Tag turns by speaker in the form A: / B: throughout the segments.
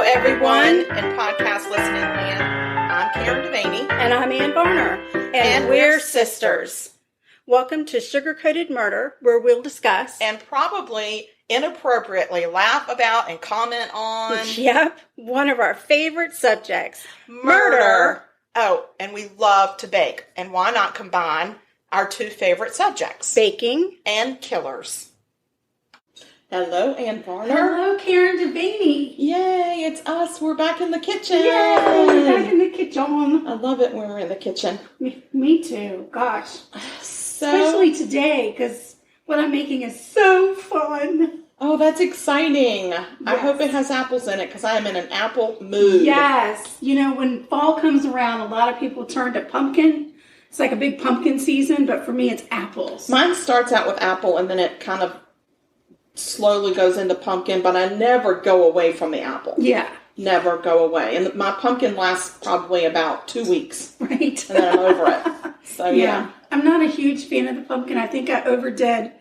A: everyone in podcast listening land. I'm Karen DeVanie.
B: And I'm Varner.
A: And we're sisters.
B: Welcome to Sugar-Coated Murder, where we'll discuss
A: and probably inappropriately laugh about and comment on.
B: Yep, one of our favorite subjects.
A: Murder. Oh, and we love to bake. And why not combine our two favorite subjects?
B: Baking
A: and killers. Hello, Varner.
B: Hello, Karen DeVanie.
A: Yay, it's us. We're back in the kitchen.
B: Yay, we're back in the kitchen.
A: I love it when we're in the kitchen.
B: Me too. Gosh. Especially today, because what I'm making is so fun.
A: Oh, that's exciting. Yes. I hope it has apples in it, because I am in an apple mood.
B: Yes. You know, when fall comes around, a lot of people turn to pumpkin. It's like a big pumpkin season, but for me, it's apples.
A: Mine starts out with apple, and then it kind of slowly goes into pumpkin, but I never go away from the apple.
B: Yeah.
A: Never go away. And my pumpkin lasts probably about 2 weeks.
B: Right.
A: And then I'm over it. So, yeah.
B: I'm not a huge fan of the pumpkin. I think I overdid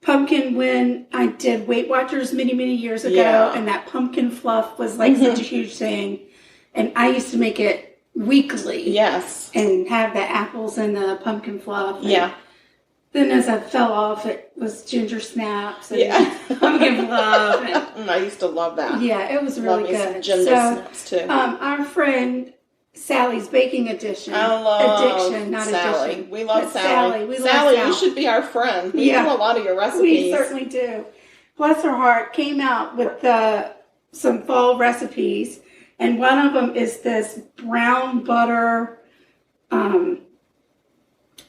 B: pumpkin when I did Weight Watchers many, many years ago. Yeah. And that pumpkin fluff was like such a huge thing. And I used to make it weekly.
A: Yes.
B: And have the apples and the pumpkin fluff.
A: Yeah.
B: Then as I fell off, it was ginger snaps and pumpkin fluff.
A: And I used to love that.
B: Yeah, it was really good.
A: Some ginger snaps too.
B: Our friend Sally's baking addiction.
A: I love
B: Sally.
A: Addition. We love Sally.
B: We
A: Sally,
B: love
A: you should be our friend. We do a lot of your recipes.
B: We certainly do. Bless her heart, came out with some fall recipes, and one of them is this brown butter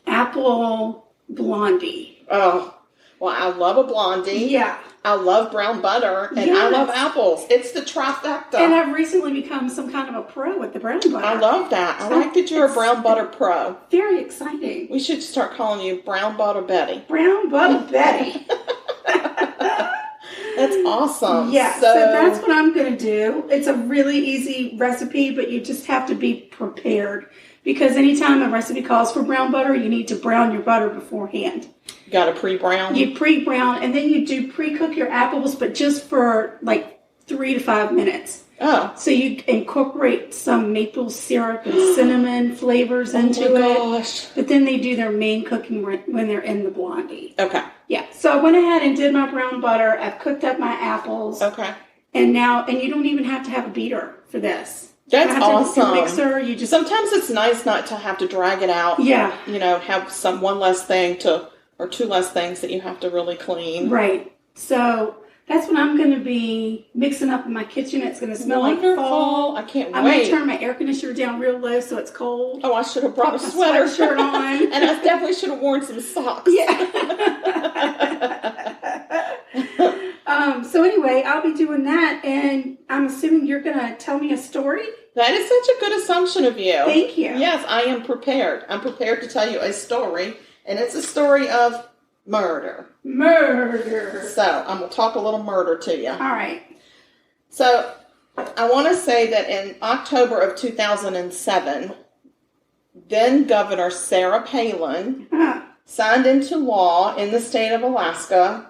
B: apple blondie.
A: Oh, well, I love a blondie.
B: Yeah.
A: I love brown butter, and I love apples. It's the trifecta.
B: And I've recently become some kind of a pro with the brown butter.
A: I love that. I like that you're a brown butter pro.
B: Very exciting.
A: We should start calling you Brown Butter Betty.
B: Brown Butter Betty.
A: That's awesome.
B: Yeah, so that's what I'm going to do. It's a really easy recipe, but you just have to be prepared. Because anytime a recipe calls for brown butter, you need to brown your butter beforehand.
A: You got to pre-brown?
B: You pre-brown, and then you do pre-cook your apples, but just for like 3 to 5 minutes.
A: Oh.
B: So you incorporate some maple syrup and cinnamon flavors into it.
A: Gosh.
B: But then they do their main cooking when they're in the blondie.
A: Okay.
B: Yeah, so I went ahead and did my brown butter. I've cooked up my apples.
A: Okay.
B: And you don't even have to have a beater for this.
A: That's awesome.
B: Mixer,
A: sometimes it's nice not to have to drag it out.
B: Yeah.
A: You know, have one less thing or 2 less things that you have to really clean.
B: Right. So that's what I'm going to be mixing up in my kitchen. It's going to smell like fall.
A: I can't wait.
B: I'm going to turn my air conditioner down real low so it's cold.
A: Oh, I should have brought a sweater.
B: Sweatshirt on.
A: And I definitely should have worn some socks.
B: Yeah. So anyway, I'll be doing that, and I'm assuming you're going to tell me a story?
A: That is such a good assumption of you.
B: Thank you.
A: Yes, I am prepared. I'm prepared to tell you a story, and it's a story of murder.
B: Murder.
A: So, I'm going to talk a little murder to you.
B: All right.
A: So, I want to say that in October of 2007, then Governor Sarah Palin signed into law in the state of Alaska.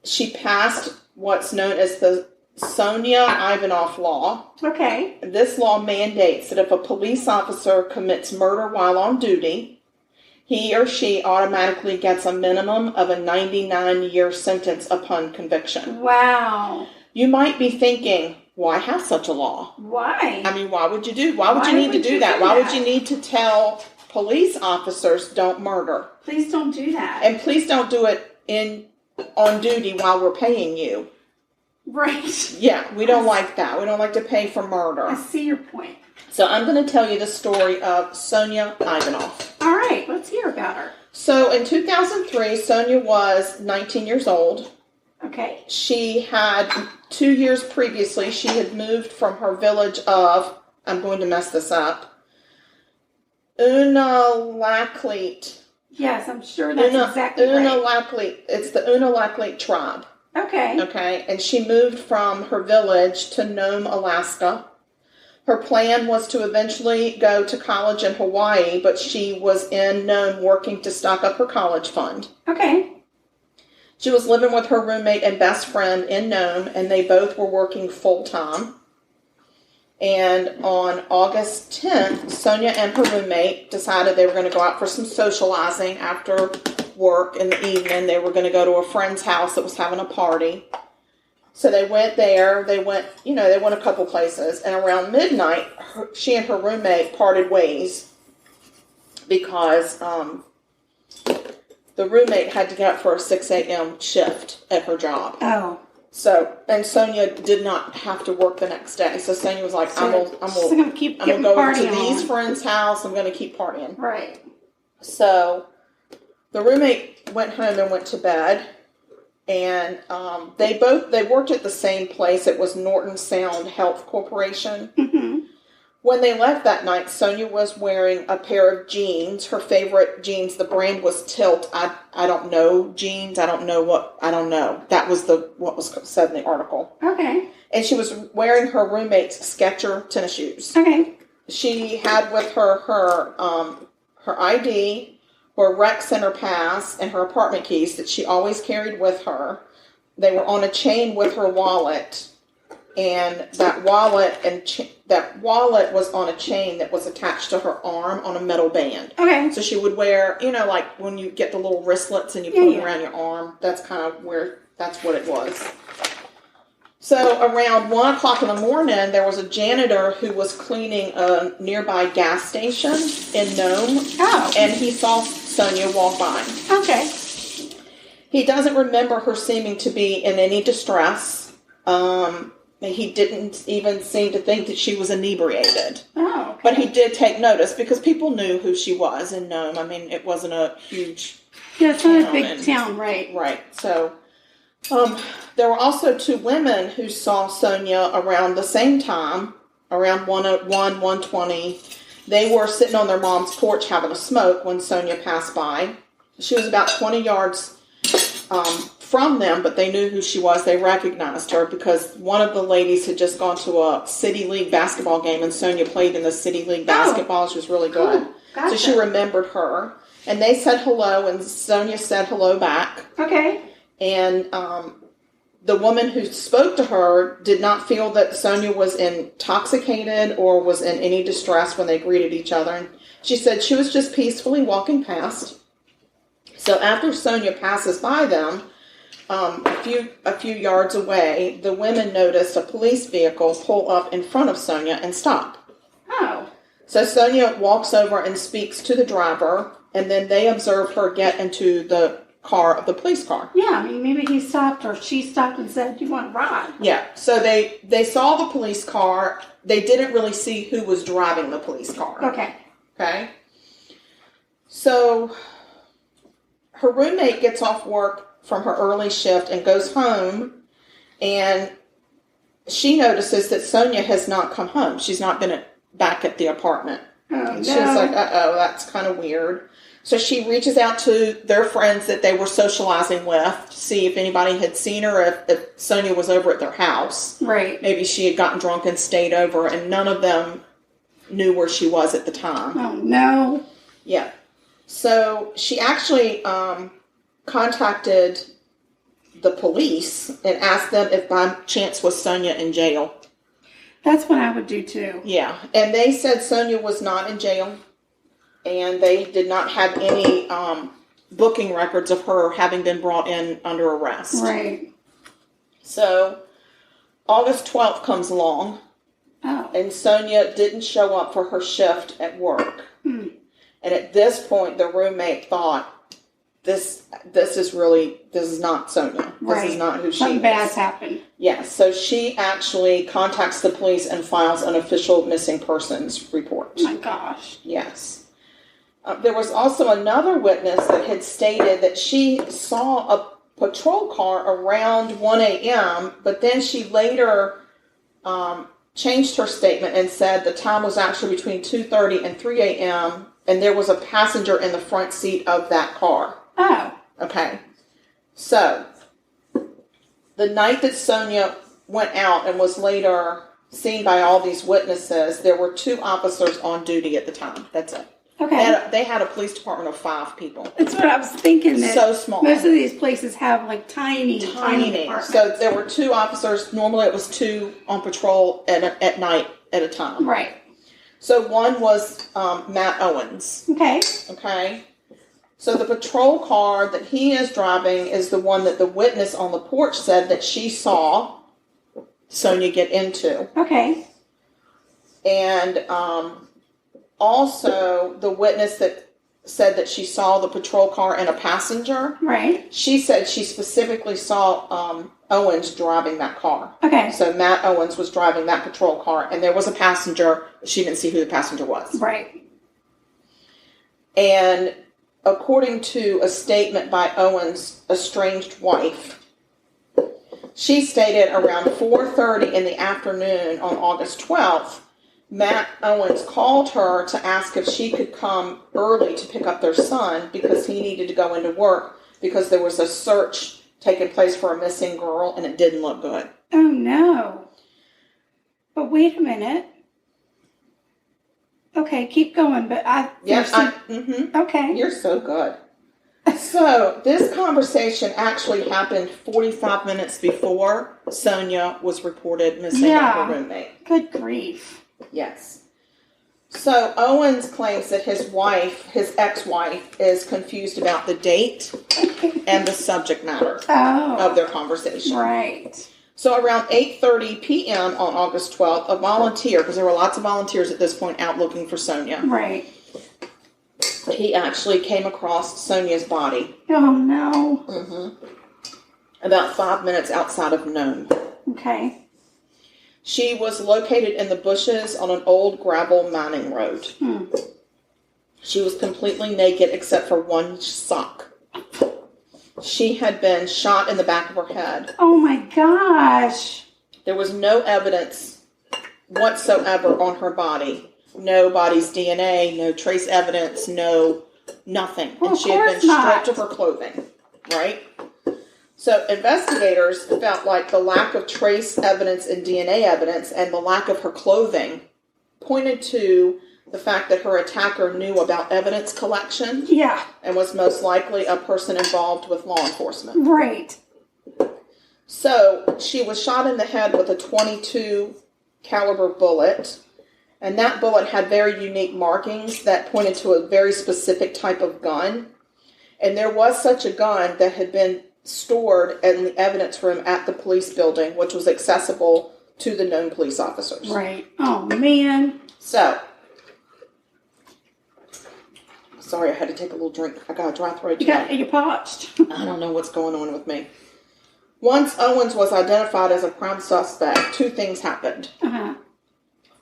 A: She passed what's known as the Sonia Ivanoff law.
B: Okay.
A: This law mandates that if a police officer commits murder while on duty, he or she automatically gets a minimum of a 99-year sentence upon conviction.
B: Wow.
A: You might be thinking, why have such a law?
B: Why?
A: I mean, why would you need to do that? Why would you need to tell police officers don't murder?
B: Please don't do that.
A: And please don't do it on duty while we're paying you.
B: Right.
A: Yeah, we don't like that. We don't like to pay for murder.
B: I see your point.
A: So I'm going to tell you the story of Sonia Ivanoff.
B: All right, let's hear about her.
A: So in 2003, Sonia was 19 years old.
B: Okay.
A: She had 2 years previously, she had moved from her village of, I'm going to mess this up, Unalakleet.
B: Yes, I'm sure that's exactly right.
A: It's the Unalakleet tribe.
B: Okay.
A: Okay, and she moved from her village to Nome, Alaska. Her plan was to eventually go to college in Hawaii, but she was in Nome working to stock up her college fund.
B: Okay.
A: She was living with her roommate and best friend in Nome, and they both were working full-time. And on August 10th, Sonia and her roommate decided they were going to go out for some socializing after work in the evening. They were going to go to a friend's house that was having a party. So they went there. They went a couple places. And around midnight, she and her roommate parted ways because the roommate had to get up for a 6 a.m. shift at her job.
B: Oh.
A: So, and Sonia did not have to work the next day. So Sonia was like, I'm going to go over to these friends' house. I'm going to keep partying.
B: Right.
A: So the roommate went home and went to bed. And they worked at the same place. It was Norton Sound Health Corporation. Mm-hmm. When they left that night, Sonia was wearing a pair of jeans. Her favorite jeans, the brand was Tilt. I don't know jeans. I don't know. That was what was said in the article.
B: Okay.
A: And she was wearing her roommate's Skechers tennis shoes.
B: Okay.
A: She had with her her ID, her rec center pass, and her apartment keys that she always carried with her. They were on a chain with her wallet. And that wallet was on a chain that was attached to her arm on a metal band. Okay. So she would wear, like when you get the little wristlets and you put them around your arm. That's what it was. So around 1 o'clock in the morning, there was a janitor who was cleaning a nearby gas station in Nome. Oh. And he saw Sonia walk by. Okay. He doesn't remember her seeming to be in any distress. He didn't even seem to think that she was inebriated. Oh, okay. But he did take notice because people knew who she was in Nome. I mean, it wasn't a huge
B: it's not a big town, right?
A: Right. So, there were also 2 women who saw Sonia around the same time, around 1:20. They were sitting on their mom's porch having a smoke when Sonia passed by. She was about 20 yards from them, but they knew who she was. They recognized her because one of the ladies had just gone to a City League basketball game, and Sonia played in the City League basketball. She was really good. Cool. Gotcha. So she remembered her. And they said hello, and Sonia said hello back. Okay. And the woman who spoke to her did not feel that Sonia was intoxicated or was in any distress when they greeted each other. And she said she was just peacefully walking past. So after Sonia passes by them, a few yards away, the women noticed a police vehicle pull up in front of Sonia and stop. Oh. So Sonia walks over and speaks to the driver, and then they observe her get into the police car.
B: Yeah, I mean, maybe he stopped or she stopped and said, "Do you want a ride?"
A: Yeah, so they saw the police car. They didn't really see who was driving the police car. Okay. So her roommate gets off work from her early shift and goes home, and she notices that Sonia has not come home. She's not been back at the apartment. She's like, that's kind of weird. So she reaches out to their friends that they were socializing with to see if anybody had seen her, if Sonia was over at their house. Right. Maybe she had gotten drunk and stayed over, and none of them knew where she was at the time.
B: Oh, no.
A: Yeah. So she actually contacted the police and asked them if by chance was Sonia in jail.
B: That's what I would do too.
A: Yeah. And they said Sonia was not in jail, and they did not have any booking records of her having been brought in under arrest. Right. So August 12th comes along, and Sonia didn't show up for her shift at work. Hmm. And at this point, the roommate thought, this is not Sonia. This is not who she is.
B: Something bad's happened.
A: Yes. So she actually contacts the police and files an official missing persons report.
B: Oh my gosh.
A: Yes. There was also another witness that had stated that she saw a patrol car around 1 a.m., but then she later changed her statement and said the time was actually between 2:30 and 3 a.m., and there was a passenger in the front seat of that car. Oh. Okay. So, the night that Sonia went out and was later seen by all these witnesses, there were 2 officers on duty at the time. That's it.
B: Okay.
A: They had a police department of 5 people.
B: That's what I was thinking. That
A: so small.
B: Most of these places have like tiny departments.
A: So there were 2 officers. Normally it was 2 on patrol at night at a time.
B: Right.
A: So one was Matt Owens.
B: Okay.
A: Okay. So the patrol car that he is driving is the one that the witness on the porch said that she saw Sonia get into.
B: Okay.
A: And also the witness that said that she saw the patrol car and a passenger.
B: Right.
A: She said she specifically saw Owens driving that car.
B: Okay.
A: So Matt Owens was driving that patrol car, and there was a passenger. She didn't see who the passenger was.
B: Right.
A: And according to a statement by Owens' estranged wife, she stated around 4:30 in the afternoon on August 12th, Matt Owens called her to ask if she could come early to pick up their son because he needed to go into work because there was a search taking place for a missing girl and it didn't look good.
B: Oh, no. But wait a minute. Okay, keep going, but okay.
A: You're so good. So this conversation actually happened 45 minutes before Sonia was reported missing by her roommate.
B: Good grief.
A: Yes. So Owens claims that his ex-wife, is confused about the date and the subject matter of their conversation.
B: Right.
A: So around 8:30 p.m. on August 12th, a volunteer, because there were lots of volunteers at this point out looking for Sonia.
B: Right.
A: He actually came across Sonia's body.
B: Oh, no.
A: Mm-hmm. About 5 minutes outside of Nome.
B: Okay.
A: She was located in the bushes on an old gravel mining road. She was completely naked except for one sock. She had been shot in the back of her head.
B: Oh my gosh.
A: There was no evidence whatsoever on her body. No body's DNA, no trace evidence, nothing.
B: Well,
A: and she had been stripped of her clothing, right? So investigators felt like the lack of trace evidence and DNA evidence and the lack of her clothing pointed to the fact that her attacker knew about evidence collection.
B: Yeah.
A: And was most likely a person involved with law enforcement.
B: Right.
A: So she was shot in the head with a .22 caliber bullet. And that bullet had very unique markings that pointed to a very specific type of gun. And there was such a gun that had been stored in the evidence room at the police building, which was accessible to the known police officers.
B: Right. Oh, man.
A: So, sorry, I had to take a little drink. I got a dry throat today.
B: You're parched.
A: I don't know what's going on with me. Once Owens was identified as a prime suspect, 2 things happened.
B: Uh-huh.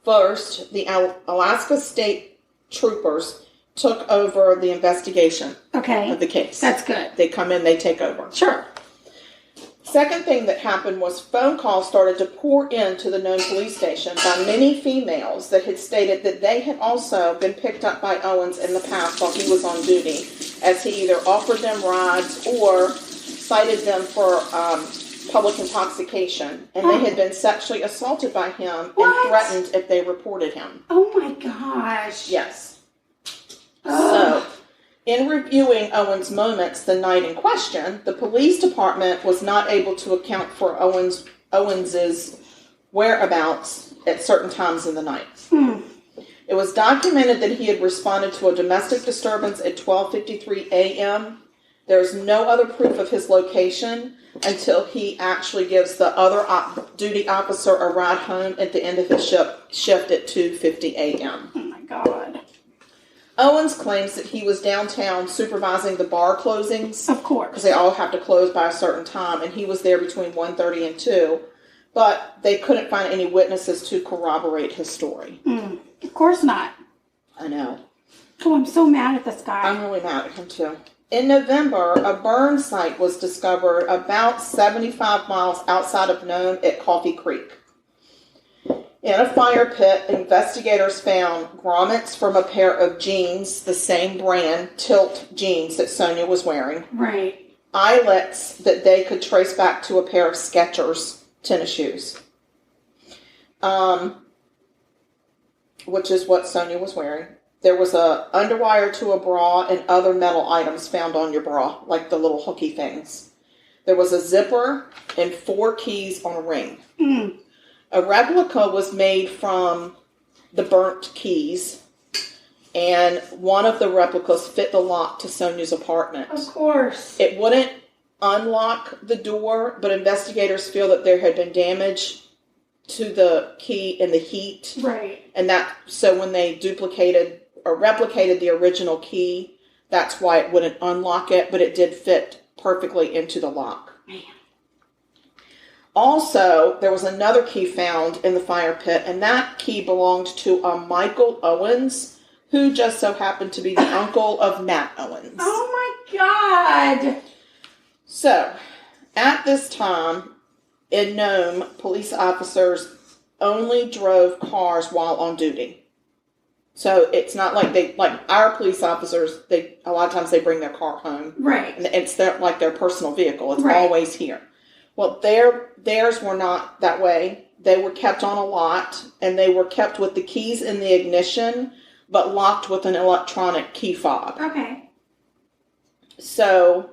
A: First, the Alaska State Troopers took over the investigation of the case.
B: That's good.
A: They come in, they take over.
B: Sure.
A: Second thing that happened was phone calls started to pour into the known police station by many females that had stated that they had also been picked up by Owens in the past while he was on duty, as he either offered them rides or cited them for public intoxication, and they had been sexually assaulted by him and threatened if they reported him.
B: Oh my gosh.
A: Yes. So, in reviewing Owens' moments the night in question, the police department was not able to account for Owens's whereabouts at certain times in the night. It was documented that he had responded to a domestic disturbance at 12:53 a.m. There's no other proof of his location until he actually gives the other duty officer a ride home at the end of his shift at 2:50 a.m.
B: Oh my God.
A: Owens claims that he was downtown supervising the bar closings.
B: Of course.
A: Because they all have to close by a certain time, and he was there between 1:30 and 2. But they couldn't find any witnesses to corroborate his story.
B: Of course not.
A: I know.
B: Oh, I'm so mad at this guy.
A: I'm really mad at him, too. In November, a burn site was discovered about 75 miles outside of Nome at Coffee Creek. In a fire pit, investigators found grommets from a pair of jeans, the same brand, Tilt jeans that Sonia was wearing.
B: Right.
A: Eyelets that they could trace back to a pair of Skechers tennis shoes. Which is what Sonia was wearing. There was a underwire to a bra and other metal items found on your bra, like the little hooky things. There was a zipper and 4 keys on a ring.
B: Mm.
A: A replica was made from the burnt keys, and one of the replicas fit the lock to Sonia's apartment.
B: Of course.
A: It wouldn't unlock the door, but investigators feel that there had been damage to the key in the heat.
B: Right.
A: And so when they duplicated or replicated the original key, that's why it wouldn't unlock it, but it did fit perfectly into the lock.
B: Man.
A: Also, there was another key found in the fire pit, and that key belonged to a Michael Owens, who just so happened to be the uncle of Matt Owens.
B: Oh my God!
A: So, at this time, in Nome, police officers only drove cars while on duty. So it's not like our police officers, a lot of times they bring their car home.
B: Right.
A: And it's their personal vehicle. It's
B: right.
A: always here. Well, theirs were not that way. They were kept on a lot, and they were kept with the keys in the ignition, but locked with an electronic key fob.
B: Okay.
A: So,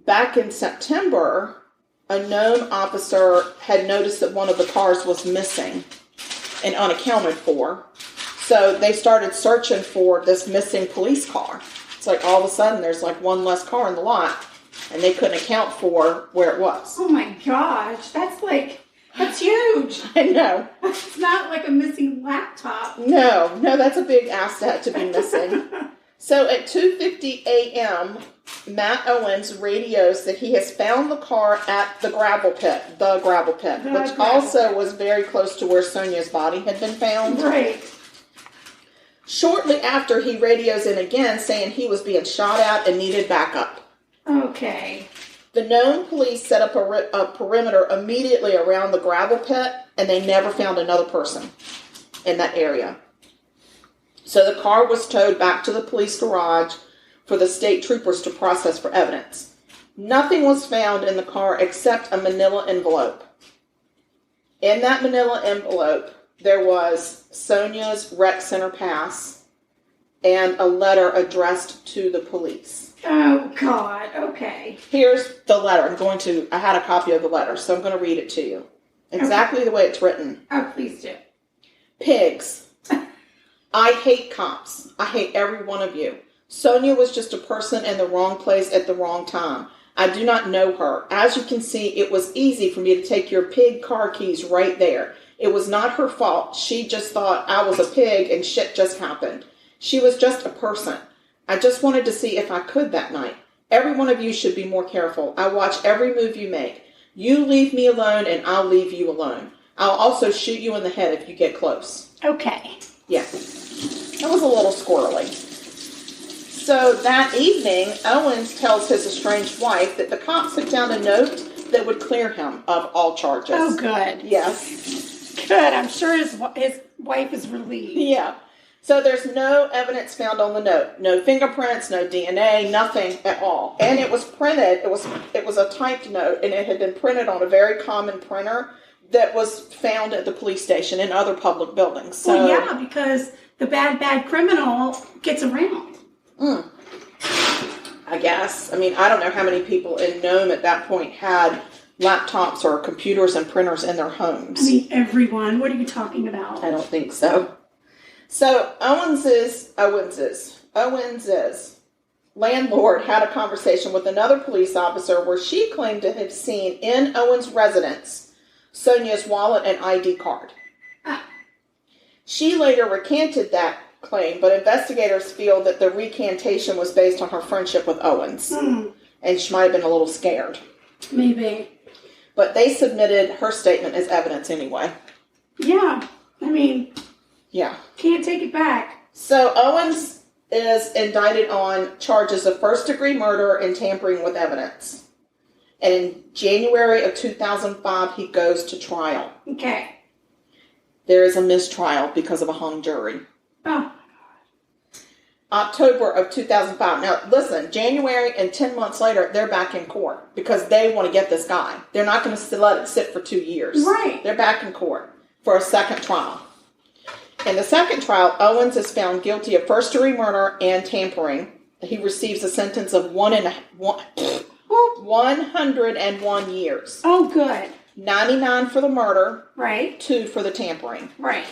A: back in September, a Nome officer had noticed that one of the cars was missing and unaccounted for. So they started searching for this missing police car. It's like all of a sudden there's like one less car in the lot, and they couldn't account for where it was.
B: Oh my gosh, that's huge.
A: I know.
B: It's not like a missing laptop.
A: No, that's a big asset to be missing. So at 2:50 a.m., Matt Owens radios that he has found the car at the gravel pit, which also was very close to where Sonia's body had been found.
B: Right.
A: Shortly after, he radios in again saying he was being shot at and needed backup.
B: Okay.
A: The Nome police set up a perimeter immediately around the gravel pit, and they never found another person in that area. So the car was towed back to the police garage for the state troopers to process for evidence. Nothing was found in the car except a manila envelope. In that manila envelope, there was Sonia's rec center pass and a letter addressed to the police.
B: Oh, God. Okay.
A: Here's the letter. I had a copy of the letter, so I'm going to read it to you. Exactly the way it's written.
B: Oh, please do.
A: Pigs. I hate cops. I hate every one of you. Sonia was just a person in the wrong place at the wrong time. I do not know her. As you can see, it was easy for me to take your pig car keys right there. It was not her fault. She just thought I was a pig and shit just happened. She was just a person. I just wanted to see if I could that night. Every one of you should be more careful. I watch every move you make. You leave me alone and I'll leave you alone. I'll also shoot you in the head if you get close.
B: Okay.
A: Yeah. That was a little squirrely. So that evening, Owens tells his estranged wife that the cops had found a note that would clear him of all charges.
B: Oh, good.
A: Yes.
B: Good. I'm sure his wife is relieved.
A: Yeah. So there's no evidence found on the note. No fingerprints, no DNA, nothing at all. And it was printed. It was a typed note, and it had been printed on a very common printer that was found at the police station and other public buildings. So,
B: well, yeah, because the bad criminal gets around.
A: I guess. I mean, I don't know how many people in Nome at that point had laptops or computers and printers in their homes.
B: I mean, everyone. What are you talking about?
A: I don't think so. So Owens's landlord had a conversation with another police officer where she claimed to have seen in Owens' residence Sonia's wallet and ID card. She later recanted that claim, but investigators feel that the recantation was based on her friendship with Owens. And she might have been a little scared.
B: Maybe.
A: But they submitted her statement as evidence anyway.
B: Yeah. I mean...
A: Yeah.
B: Can't take it back.
A: So Owens is indicted on charges of first-degree murder and tampering with evidence. And in January of 2005, he goes to trial.
B: Okay.
A: There is a mistrial because of a hung jury.
B: Oh.
A: October of 2005. Now, listen, January and 10 months later, they're back in court because they want to get this guy. They're not going to let it sit for 2 years.
B: Right.
A: They're back in court for a second trial. In the second trial, Owens is found guilty of first-degree murder and tampering. He receives a sentence of 101 years.
B: Oh, good.
A: 99 for the murder.
B: Right.
A: 2 for the tampering.
B: Right.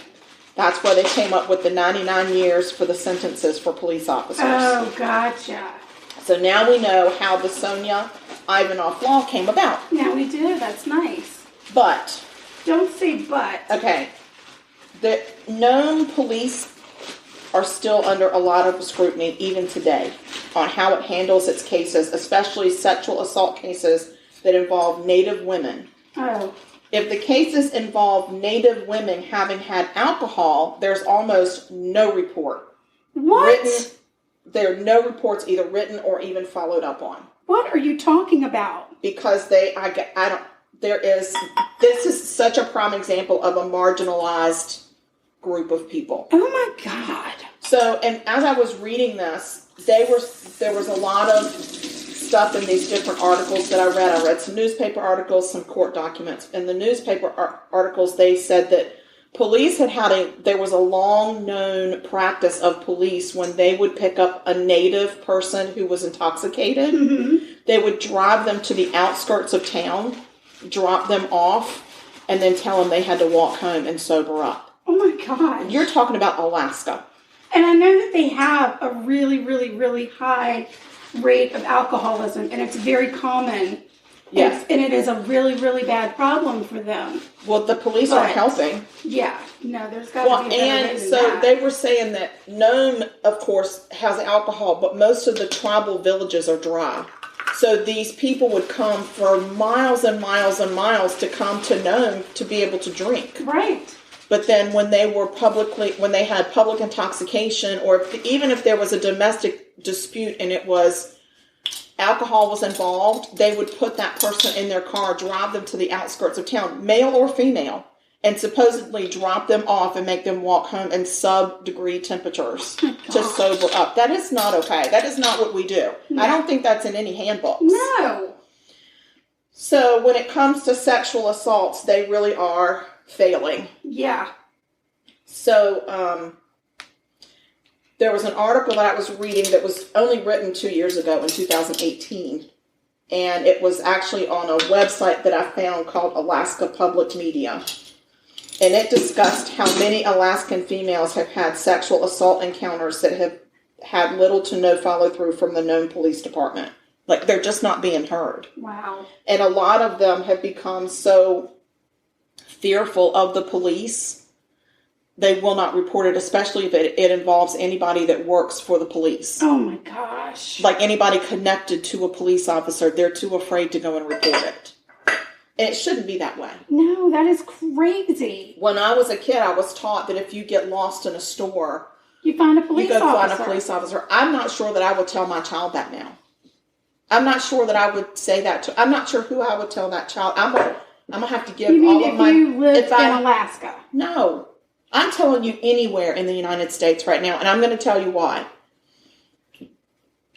A: That's why they came up with the 99 years for the sentences for police officers.
B: Oh, gotcha.
A: So now we know how the Sonia Ivanoff law came about.
B: Now we do. That's nice.
A: But.
B: Don't say but.
A: Okay. The known police are still under a lot of scrutiny even today on how it handles its cases, especially sexual assault cases that involve Native women.
B: Oh.
A: If the cases involve Native women having had alcohol, there's almost no report.
B: What?
A: There are no reports either written or even followed up on.
B: What are you talking about?
A: Because this is such a prime example of a marginalized group of people.
B: Oh my God.
A: So, and as I was reading this, there was a lot of stuff in these different articles that I read. I read some newspaper articles, some court documents. In the newspaper articles, they said that police there was a long known practice of police when they would pick up a Native person who was intoxicated, they would drive them to the outskirts of town, drop them off, and then tell them they had to walk home and sober up.
B: Oh my God.
A: You're talking about Alaska.
B: And I know that they have a really, really, really high rate of alcoholism, and it's very common.
A: Yes.
B: And it is a really, really bad problem for them.
A: Well, the police are helping.
B: Yeah. No, there's got to be a better way than
A: so
B: that.
A: they were saying that Nome, of course, has alcohol, but most of the tribal villages are dry. So these people would come for miles and miles and miles to come to Nome to be able to drink.
B: Right.
A: But then when they had public intoxication, or even if there was a domestic dispute and alcohol was involved, they would put that person in their car, drive them to the outskirts of town, male or female, and supposedly drop them off and make them walk home in sub-degree temperatures to sober up. That is not okay. That is not what we do. No. I don't think that's in any handbooks.
B: No.
A: So when it comes to sexual assaults, they really are failing.
B: Yeah.
A: So, there was an article that I was reading that was only written 2 years ago in 2018. And it was actually on a website that I found called Alaska Public Media. And it discussed how many Alaskan females have had sexual assault encounters that have had little to no follow-through from the Nome Police Department. Like, they're just not being heard.
B: Wow.
A: And a lot of them have become so fearful of the police, they will not report it, especially if it involves anybody that works for the police.
B: Oh my gosh.
A: Like anybody connected to a police officer, they're too afraid to go and report it. And it shouldn't be that way.
B: No, that is crazy.
A: When I was a kid, I was taught that if you get lost in a store,
B: you find a police officer.
A: Find a police officer. I'm not sure that I would tell my child that now. I'm not sure that I would say that to. I'm not sure who I would tell that child. I'm gonna have to give all of my.
B: You lived in Alaska?
A: No, I'm telling you anywhere in the United States right now, and I'm going to tell you why.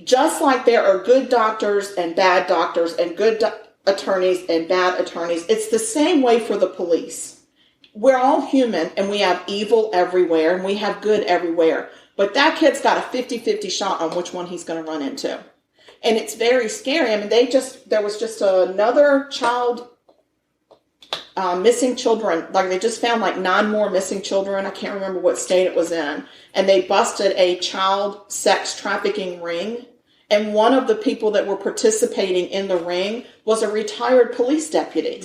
A: Just like there are good doctors and bad doctors, and good attorneys and bad attorneys, it's the same way for the police. We're all human, and we have evil everywhere, and we have good everywhere. But that kid's got a 50-50 shot on which one he's going to run into. And it's very scary. I mean, there was just another child, missing children. Like, they just found 9 more missing children. I can't remember what state it was in. And they busted a child sex trafficking ring. And one of the people that were participating in the ring was a retired police deputy.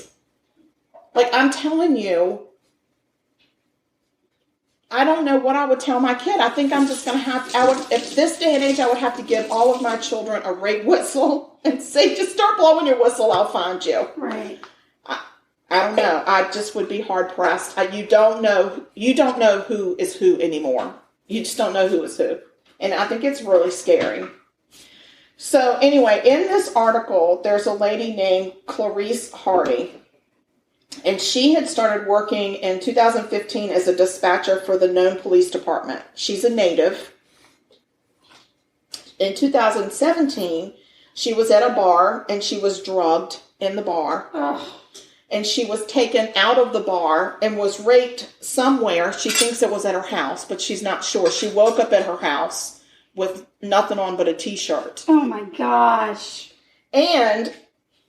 A: Like, I'm telling you, I don't know what I would tell my kid. I think I'm just going to if this day and age, I would have to give all of my children a rape whistle and say, just start blowing your whistle, I'll find you.
B: Right.
A: I don't know. I just would be hard pressed. You don't know who is who anymore. You just don't know who is who. And I think it's really scary. So anyway, in this article, there's a lady named Clarice Hardy. And she had started working in 2015 as a dispatcher for the Nome Police Department. She's a native. In 2017, she was at a bar and she was drugged in the bar.
B: Oh.
A: and she was taken out of the bar and was raped somewhere. She thinks it was at her house, but she's not sure. She woke up at her house with nothing on but a t-shirt.
B: Oh my gosh.
A: And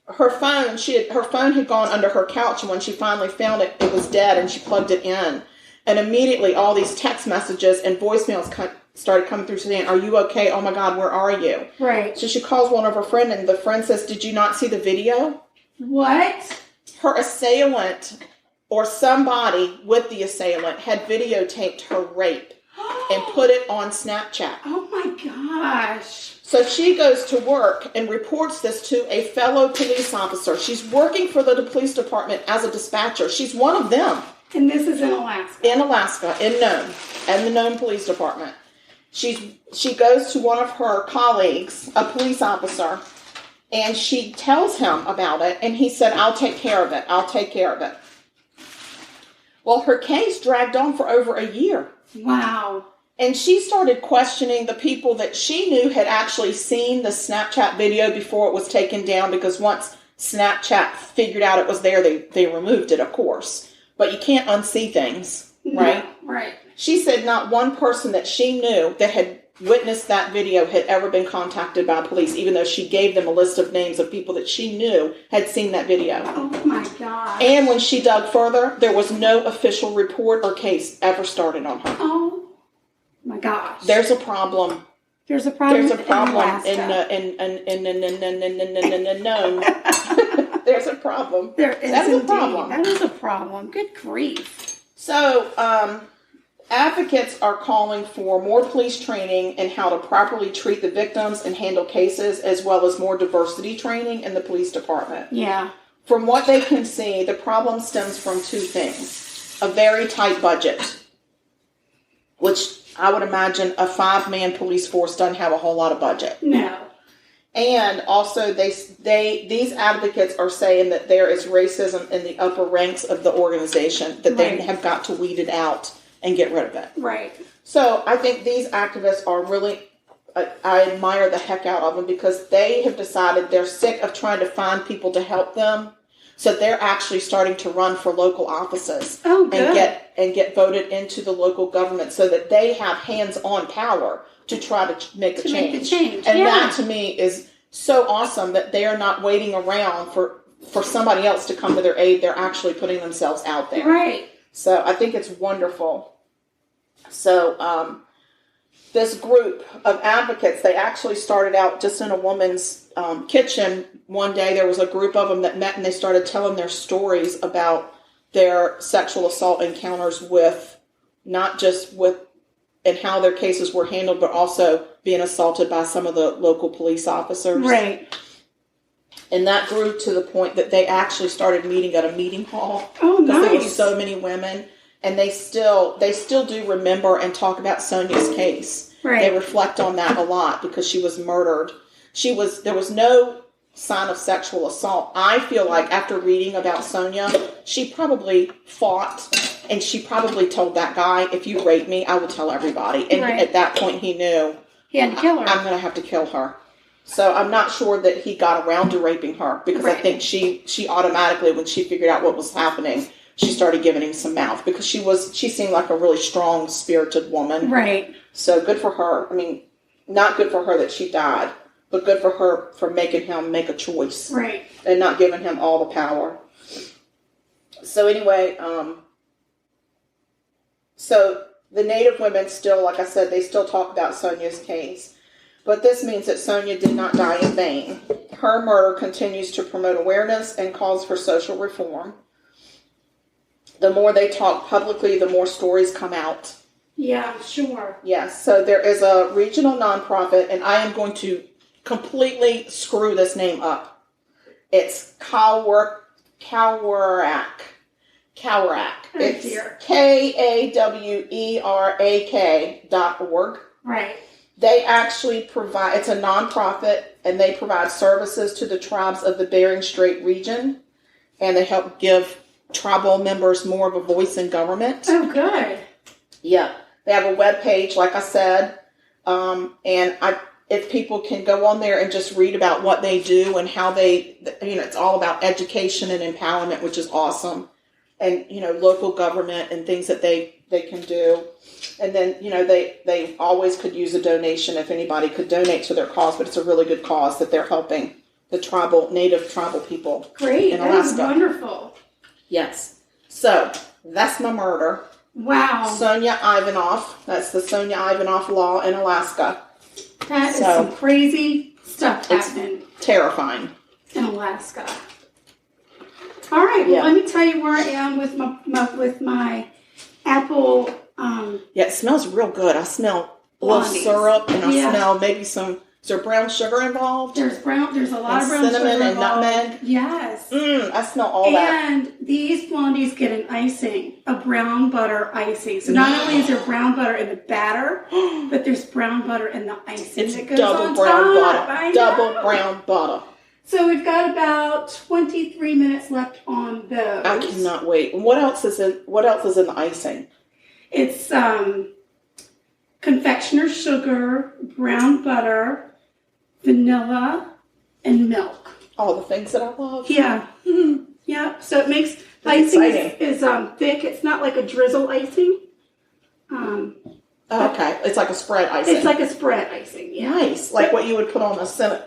A: her phone, her phone had gone under her couch, and when she finally found it, it was dead, and she plugged it in. And immediately all these text messages and voicemails started coming through saying, "Are you okay? Oh my God, where are you?"
B: Right.
A: So she calls one of her friends, and the friend says, "Did you not see the video?"
B: What?
A: Her assailant or somebody with the assailant had videotaped her rape and put it on Snapchat.
B: Oh my gosh.
A: So she goes to work and reports this to a fellow police officer. She's working for the police department as a dispatcher. She's one of them.
B: And this is in Alaska.
A: In Alaska, in Nome, and the Nome Police Department. She goes to one of her colleagues, a police officer, and she tells him about it, and he said, "I'll take care of it. I'll take care of it." Well, her case dragged on for over a year.
B: Wow.
A: And she started questioning the people that she knew had actually seen the Snapchat video before it was taken down, because once Snapchat figured out it was there, they removed it, of course. But you can't unsee things, right?
B: No, right.
A: She said not one person that she knew that had witnessed that video had ever been contacted by police, even though she gave them a list of names of people that she knew had seen that video.
B: Oh my God.
A: And when she dug further, there was no official report or case ever started on her.
B: Oh my gosh.
A: There's a problem.
B: There's a problem.
A: There's a problem in Nome. There's a problem.
B: There is
A: That's
B: indeed.
A: a problem.
B: That is a problem. Good grief.
A: So, advocates are calling for more police training in how to properly treat the victims and handle cases, as well as more diversity training in the police department.
B: Yeah.
A: From what they can see, the problem stems from two things. A very tight budget, which I would imagine a 5-man police force doesn't have a whole lot of budget.
B: No.
A: And also, these advocates are saying that there is racism in the upper ranks of the organization, that they have got to weed it out and get rid of it.
B: Right.
A: So I think these activists are really, I admire the heck out of them, because they have decided they're sick of trying to find people to help them. So they're actually starting to run for local offices.
B: Oh, good.
A: and get voted into the local government, so that they have hands-on power to try to make a change.
B: Make the change.
A: And
B: yeah.
A: that to me is so awesome, that they are not waiting around for somebody else to come to their aid. They're actually putting themselves out there.
B: Right.
A: So I think it's wonderful. So this group of advocates, they actually started out just in a woman's kitchen. One day there was a group of them that met, and they started telling their stories about their sexual assault encounters with, not just with, and how their cases were handled, but also being assaulted by some of the local police officers.
B: Right.
A: And that grew to the point that they actually started meeting at a meeting hall.
B: Oh, nice.
A: Because there were so many women. And they still do remember and talk about Sonia's case.
B: Right.
A: They reflect on that a lot, because she was murdered. There was no sign of sexual assault. I feel like after reading about Sonia, she probably fought, and she probably told that guy, "If you rape me, I will tell everybody." And at that point, he knew
B: he had to kill her.
A: I'm going to have to kill her. So I'm not sure that he got around to raping her, because I think she automatically, when she figured out what was happening, she started giving him some mouth, because she seemed like a really strong, spirited woman.
B: Right.
A: So good for her. I mean, not good for her that she died, but good for her for making him make a choice.
B: Right.
A: And not giving him all the power. So anyway, so the Native women still, like I said, they still talk about Sonia's case. But this means that Sonia did not die in vain. Her murder continues to promote awareness and calls for social reform. The more they talk publicly, the more stories come out.
B: Yeah, sure.
A: Yes, so there is a regional nonprofit, and I am going to completely screw this name up. It's Kawarak. It's KAWERAK.org.
B: Right.
A: They actually provide, it's a nonprofit, and they provide services to the tribes of the Bering Strait region, and they help give tribal members more of a voice in government.
B: Oh, good.
A: Yeah. They have a web page, like I said, and if people can go on there and just read about what they do and how they, it's all about education and empowerment, which is awesome. And, local government and things that they can do. And then, they always could use a donation if anybody could donate to their cause, but it's a really good cause that they're helping the native tribal people in Alaska.
B: That is wonderful.
A: Yes. So, that's my murder.
B: Wow.
A: Sonia Ivanoff. That's the Sonia Ivanoff law in Alaska.
B: That is some crazy stuff happening.
A: Terrifying.
B: In Alaska. All right, well, let me tell you where I am with my apple.
A: It smells real good. I smell a little syrup, and I smell maybe some. Is there brown sugar involved?
B: There's a lot of brown
A: cinnamon
B: sugar
A: and
B: involved.
A: Nutmeg.
B: Yes.
A: I smell all that.
B: And these blondies get an icing, a brown butter icing. So not only is there brown butter in the batter, but there's brown butter in the icing.
A: It's
B: that goes
A: double
B: on
A: brown
B: top.
A: butter. Double brown butter.
B: So we've got about 23 minutes left on those.
A: I cannot wait. What else is in the icing?
B: It's confectioner's sugar, brown butter, vanilla, and milk.
A: All the things that I love.
B: Yeah. Mm-hmm. Yeah. So it makes the icing is thick. It's not like a drizzle icing.
A: Okay. It's like a spread icing.
B: It's like a spread icing. Yeah.
A: Nice. Like what you would put on a cinnamon.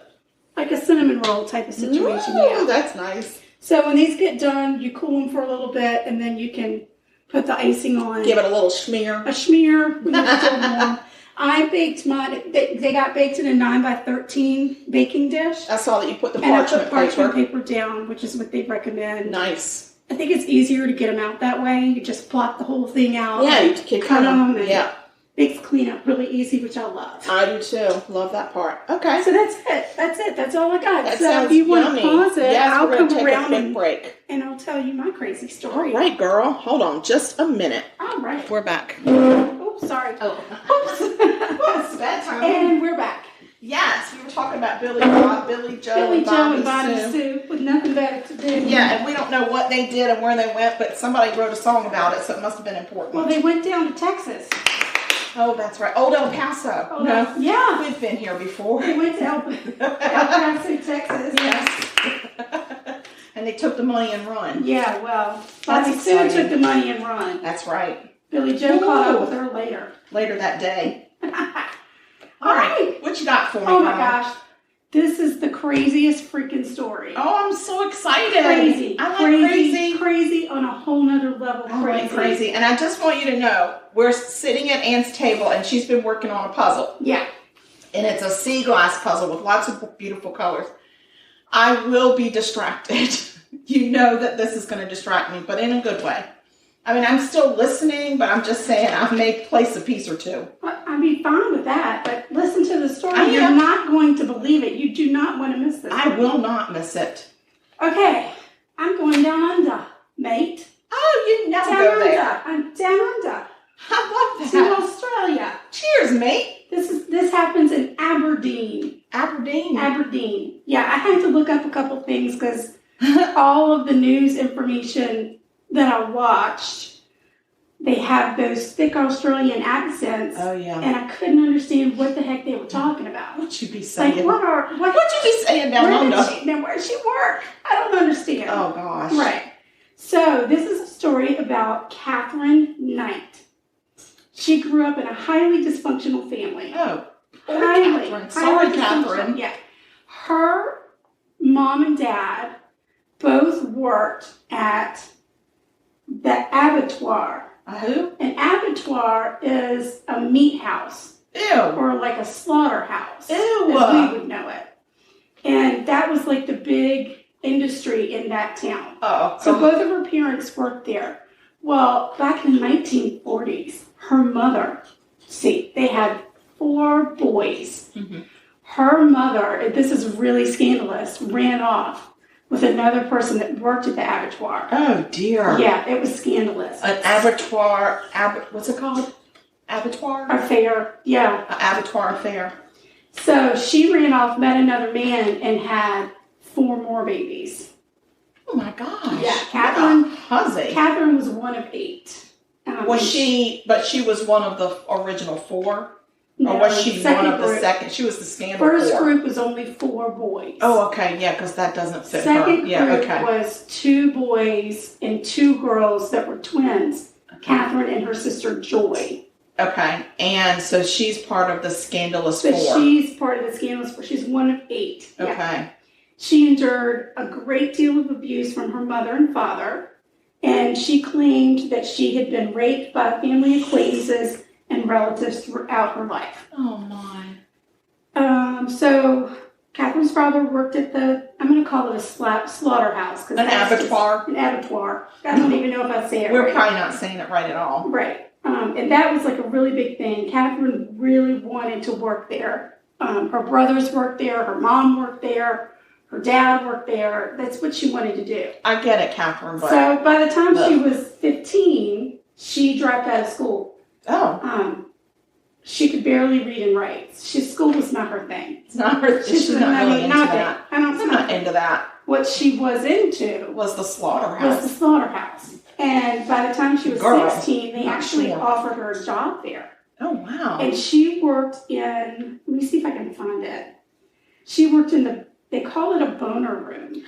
B: Like a cinnamon roll type of situation.
A: Ooh, that's nice.
B: So when these get done, you cool them for a little bit, and then you can put the icing on.
A: Give it a little smear.
B: A smear. We need to do more. I baked mine. They got baked in a 9x13 baking dish.
A: I saw that you put the
B: and
A: parchment
B: I put parchment paper down, which is what they recommend.
A: Nice.
B: I think it's easier to get them out that way. You just plop the whole thing out.
A: Yeah, you can
B: cut them. And makes cleanup really easy, which I love.
A: I do too. Love that part. Okay.
B: So that's it. That's all I got.
A: That
B: so
A: sounds
B: if you want
A: yummy.
B: to pause it,
A: yes,
B: I'll come
A: take
B: around
A: a quick break.
B: And I'll tell you my crazy story.
A: All right, girl. Hold on just a minute.
B: All right.
A: We're back.
B: Oops, sorry.
A: Oh. Oops, bad time.
B: And we're back.
A: Yes, we were talking about Billy Joe, and Bobby
B: Sue with nothing better to do.
A: Yeah, and we don't know what they did and where they went, but somebody wrote a song about it, so it must have been important.
B: Well, they went down to Texas.
A: Oh, that's right. Old El Paso.
B: Yeah.
A: We've been here before.
B: They went to El Paso, Texas.
A: Yes. And they took the money and run.
B: Yeah, well, Bobby Sue took the money and run.
A: That's right.
B: Billy Joe caught up with her later.
A: Later that day. All right. What you got for me?
B: Oh, my gosh. This is the craziest freaking story.
A: Oh, I'm so excited.
B: Crazy.
A: I like crazy.
B: Crazy on a whole nother level.
A: I like crazy. And I just want you to know, we're sitting at Anne's table, and she's been working on a puzzle.
B: Yeah.
A: And it's a sea glass puzzle with lots of beautiful colors. I will be distracted. You know that this is going to distract me, but in a good way. I mean, I'm still listening, but I'm just saying I may place a piece or two.
B: I'd be fine with that, but listen to the story. You're not going to believe it. You do not want to miss this.
A: I will not miss it.
B: Okay. I'm going down under, mate.
A: Oh, you never go there.
B: I'm down under.
A: I love that.
B: To Australia.
A: Cheers, mate.
B: This happens in Aberdeen.
A: Aberdeen.
B: Yeah, I had to look up a couple things because all of the news information that I watched, they have those thick Australian accents.
A: Oh, yeah.
B: And I couldn't understand what the heck they were talking about.
A: What'd you be saying?
B: Like,
A: what'd you be saying down under?
B: Where'd she work? I don't understand.
A: Oh, gosh.
B: Right. So, this is a story about Catherine Knight. She grew up in a highly dysfunctional family.
A: Oh,
B: highly
A: Catherine. Sorry, Catherine.
B: Yeah. Her mom and dad both worked at the abattoir.
A: Who?
B: An abattoir is a meat house.
A: Ew.
B: Or like a slaughterhouse.
A: Ew.
B: As we would know it. And that was like the big industry in that town.
A: Oh.
B: So both of her parents worked there. Well, back in the 1940s, her mother, they had 4 boys. Mm-hmm. Her mother, this is really scandalous, ran off with another person that worked at the abattoir.
A: Oh, dear.
B: Yeah, it was scandalous.
A: An abattoir, what's it called? Abattoir?
B: Affair, yeah.
A: An abattoir affair.
B: So she ran off, met another man, and had 4 more babies.
A: Oh, my gosh.
B: Yeah, Catherine was one of 8.
A: But she was one of the original 4? Or was she one of the
B: group.
A: second? She was the scandal
B: First
A: 4.
B: group was only 4 boys.
A: Oh, okay. Yeah, because that doesn't fit
B: Second
A: her. Yeah,
B: group
A: okay.
B: was 2 boys and 2 girls that were twins, Catherine and her sister Joy.
A: Okay. And so she's part of the scandalous 4.
B: She's part of the scandalous 4. She's one of 8.
A: Okay.
B: Yeah. She endured a great deal of abuse from her mother and father, and she claimed that she had been raped by family acquaintances and relatives throughout her life.
A: Oh, my.
B: So Catherine's father worked at I'm going to call it a slaughterhouse.
A: An abattoir?
B: An abattoir. I don't even know if I say it
A: We're
B: right.
A: probably not saying it right at all.
B: Right. And that was like a really big thing. Catherine really wanted to work there. Her brothers worked there. Her mom worked there. Her dad worked there. That's what she wanted to do.
A: I get it, Catherine. But
B: so by the time she was 15, she dropped out of school.
A: Oh.
B: She could barely read and write. School was not her thing.
A: It's not her thing. She's not really into that. I'm not into that.
B: What she was into
A: was the slaughterhouse.
B: And by the time she was 16, they actually offered her a job there.
A: Oh, wow.
B: And she worked in, let me see if I can find it. She worked in they call it a boner room.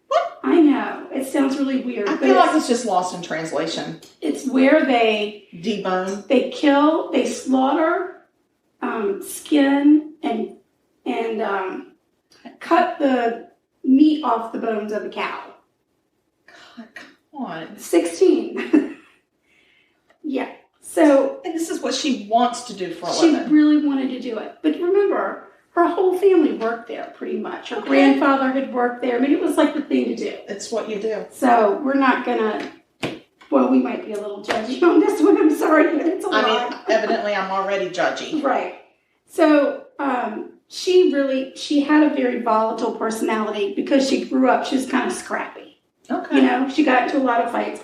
A: What?
B: I know. It sounds really weird.
A: I feel like it's just lost in translation.
B: It's where they
A: debone.
B: They kill, they slaughter, skin, and cut the meat off the bones of the cow.
A: God, come on.
B: 16. Yeah. So.
A: And this is what she wants to do for a living.
B: She really wanted to do it. But remember, her whole family worked there pretty much. Her grandfather had worked there. I mean, it was like the thing to do.
A: It's what you do.
B: So we're not going to, well, we might be a little judgy on this one. I'm sorry, but it's a lot.
A: I mean, evidently I'm already judgy.
B: Right. So she had a very volatile personality because she grew up, she was kind of scrappy.
A: Okay.
B: You know, she got into a lot of fights.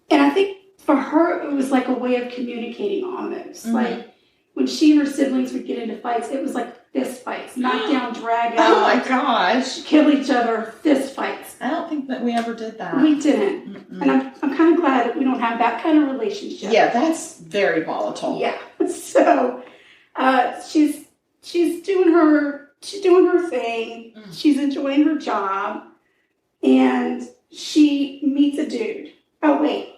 B: And I think for her, it was like a way of communicating almost. Mm-hmm. Like when she and her siblings would get into fights, it was like fist fights, knock down, drag out.
A: Oh my gosh.
B: Kill each other, fist fights.
A: I don't think that we ever did that.
B: We didn't. Mm-mm. And I'm kind of glad that we don't have that kind of relationship.
A: Yeah, that's very volatile.
B: Yeah. So she's doing her thing. Mm. She's enjoying her job. And she meets a dude. Oh, wait.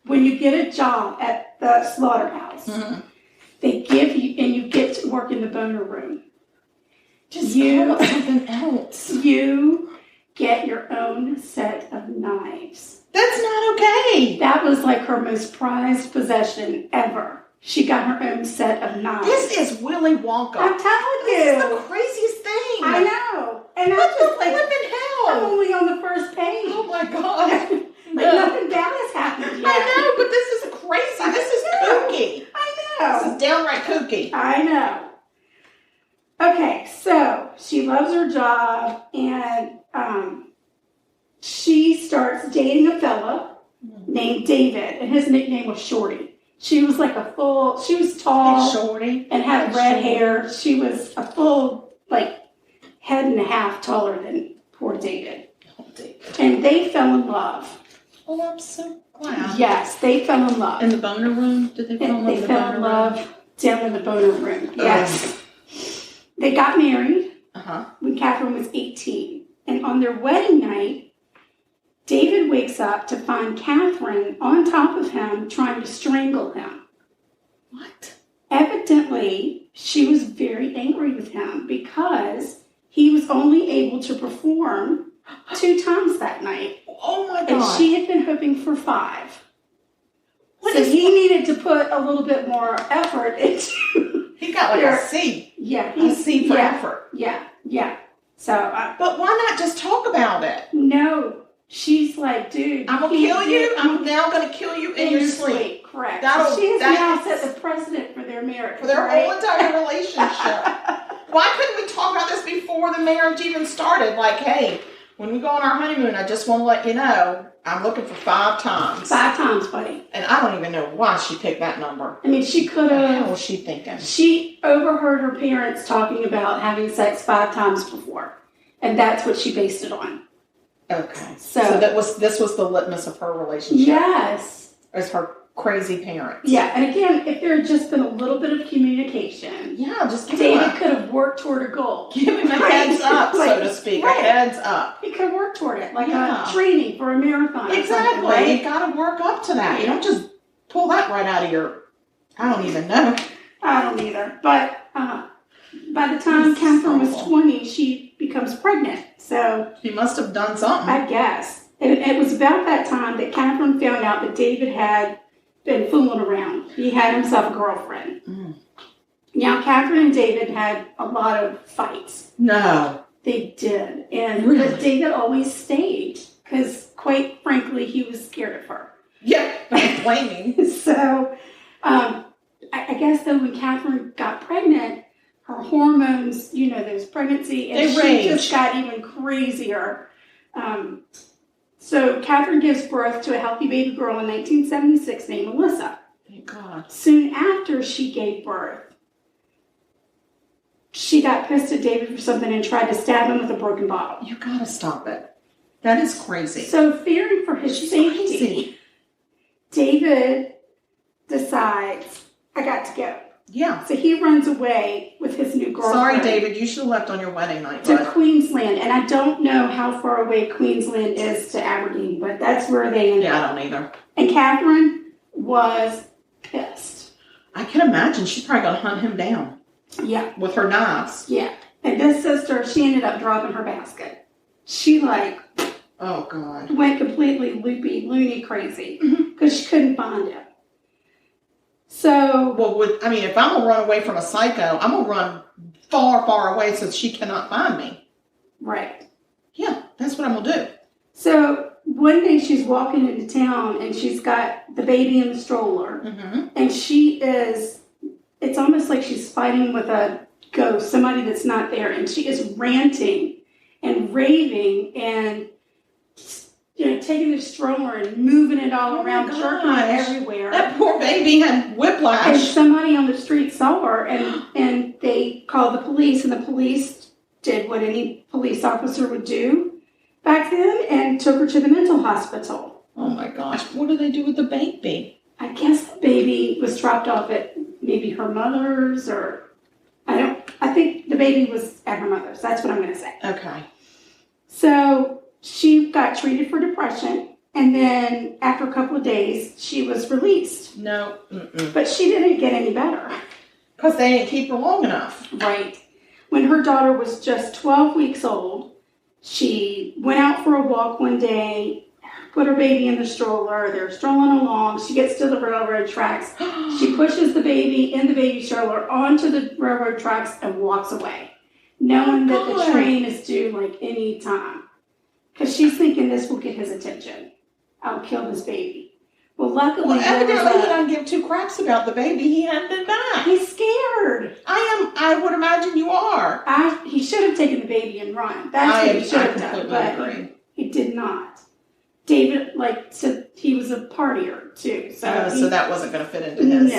B: When you get a job at the slaughterhouse, mm-hmm. they give you, and you get to work in the boner room.
A: Just call it something else.
B: You get your own set of knives.
A: That's not okay.
B: That was like her most prized possession ever. She got her own set of knives.
A: This is Willy Wonka.
B: I'm telling you.
A: This is the craziest thing.
B: I know. And
A: what the flippin' hell?
B: I'm only on the first page.
A: Oh my God.
B: Nothing bad has happened yet.
A: I know, but this is crazy. This is kooky.
B: I know.
A: This is downright kooky.
B: I know. Okay, so she loves her job, and she starts dating a fella named David, and his nickname was Shorty. She was like she was tall
A: Shorty.
B: And had red hair. She was a full, head and a half taller than poor David.
A: Oh, David.
B: And they fell in love.
A: Oh, I'm so glad.
B: Yes, they fell in love.
A: In the boner room? Did they fall in love?
B: They fell in love down in the boner room. Yes. They got married when Catherine was 18. And on their wedding night, David wakes up to find Catherine on top of him trying to strangle him.
A: What?
B: Evidently, she was very angry with him because he was only able to perform 2 times that night.
A: Oh my God.
B: And she had been hoping for 5. So he needed to put a little bit more effort into.
A: He got a C.
B: Yeah.
A: A C for effort.
B: Yeah. So.
A: But why not just talk about it?
B: No. She's like, dude.
A: I'm going to kill you. I'm now going to kill you in your sleep.
B: Correct. She has now set the precedent for their marriage. For
A: their whole entire relationship. Why couldn't we talk about this before the marriage even started? Like, hey, when we go on our honeymoon, I just want to let you know, I'm looking for 5 times.
B: 5 times, buddy.
A: And I don't even know why she picked that number.
B: I mean, she could have.
A: What the hell was she thinking?
B: She overheard her parents talking about having sex 5 times before. And that's what she based it on.
A: Okay. So this was the litmus of her relationship.
B: Yes.
A: As her crazy parents.
B: Yeah, and again, if there had just been a little bit of communication,
A: just give
B: David could have worked toward a goal.
A: Give him a heads up, so to speak.
B: Right.
A: A heads up.
B: He could have worked toward it, like a training for a marathon.
A: Exactly.
B: Right?
A: You got to work up to that. You don't just pull that right out of your. I don't even know.
B: I don't either. But by the time Catherine was 20, she becomes pregnant. So
A: he must have done something.
B: I guess. And it was about that time that Catherine found out that David had been fooling around. He had himself a girlfriend. Mm. Now, Catherine and David had a lot of fights.
A: No.
B: They did. And
A: really?
B: But David always stayed because, quite frankly, he was scared of her.
A: Yeah, I'm blaming.
B: So, I guess, though, when Catherine got pregnant, her hormones, those pregnancy, and she just got even crazier. So Catherine gives birth to a healthy baby girl in 1976 named Melissa.
A: Thank God.
B: Soon after she gave birth, she got pissed at David for something and tried to stab him with a broken bottle.
A: You gotta stop it. That is crazy.
B: So fearing for his safety, David decides, I got to go.
A: Yeah.
B: So he runs away with his new girlfriend.
A: Sorry, David, you should have left on your wedding night.
B: To Queensland. And I don't know how far away Queensland is to Aberdeen, but that's where they ended up.
A: Yeah, I don't either.
B: And Catherine was pissed.
A: I can imagine. She's probably going to hunt him down.
B: Yeah.
A: With her knives.
B: Yeah. And this sister, she ended up dropping her basket. She,
A: oh, God.
B: went completely loony crazy because she couldn't find him. So,
A: well, if I'm going to run away from a psycho, I'm going to run far, far away so she cannot find me.
B: Right.
A: Yeah, that's what I'm going to do.
B: So, one day she's walking into town and she's got the baby in the stroller. Mm-hmm. And it's almost like she's fighting with a ghost, somebody that's not there. And she is ranting and raving and taking the stroller and moving it all around, jerking it everywhere.
A: That poor baby had whiplash.
B: And somebody on the street saw her, and they called the police, and the police did what any police officer would do back then, and took her to the mental hospital.
A: Oh my gosh, what do they do with the baby?
B: I guess the baby was dropped off at maybe her mother's, or I think the baby was at her mother's. That's what I'm going to say.
A: Okay.
B: So she got treated for depression, and then after a couple of days, she was released.
A: No.
B: But she didn't get any better.
A: Because they didn't keep her long enough.
B: Right. When her daughter was just 12 weeks old, she went out for a walk one day, put her baby in the stroller. They're strolling along. She gets to the railroad tracks. She pushes the baby in the baby stroller onto the railroad tracks and walks away, knowing that the train is due any time. Because she's thinking this will get his attention. I'll kill this baby. Well, luckily,
A: evidently he doesn't give two craps about the baby. He hadn't been back.
B: He's scared.
A: I would imagine you are.
B: He should have taken the baby and run. That's what he should have done. But he did not. David, so he was a partier too. So
A: that wasn't going to fit into his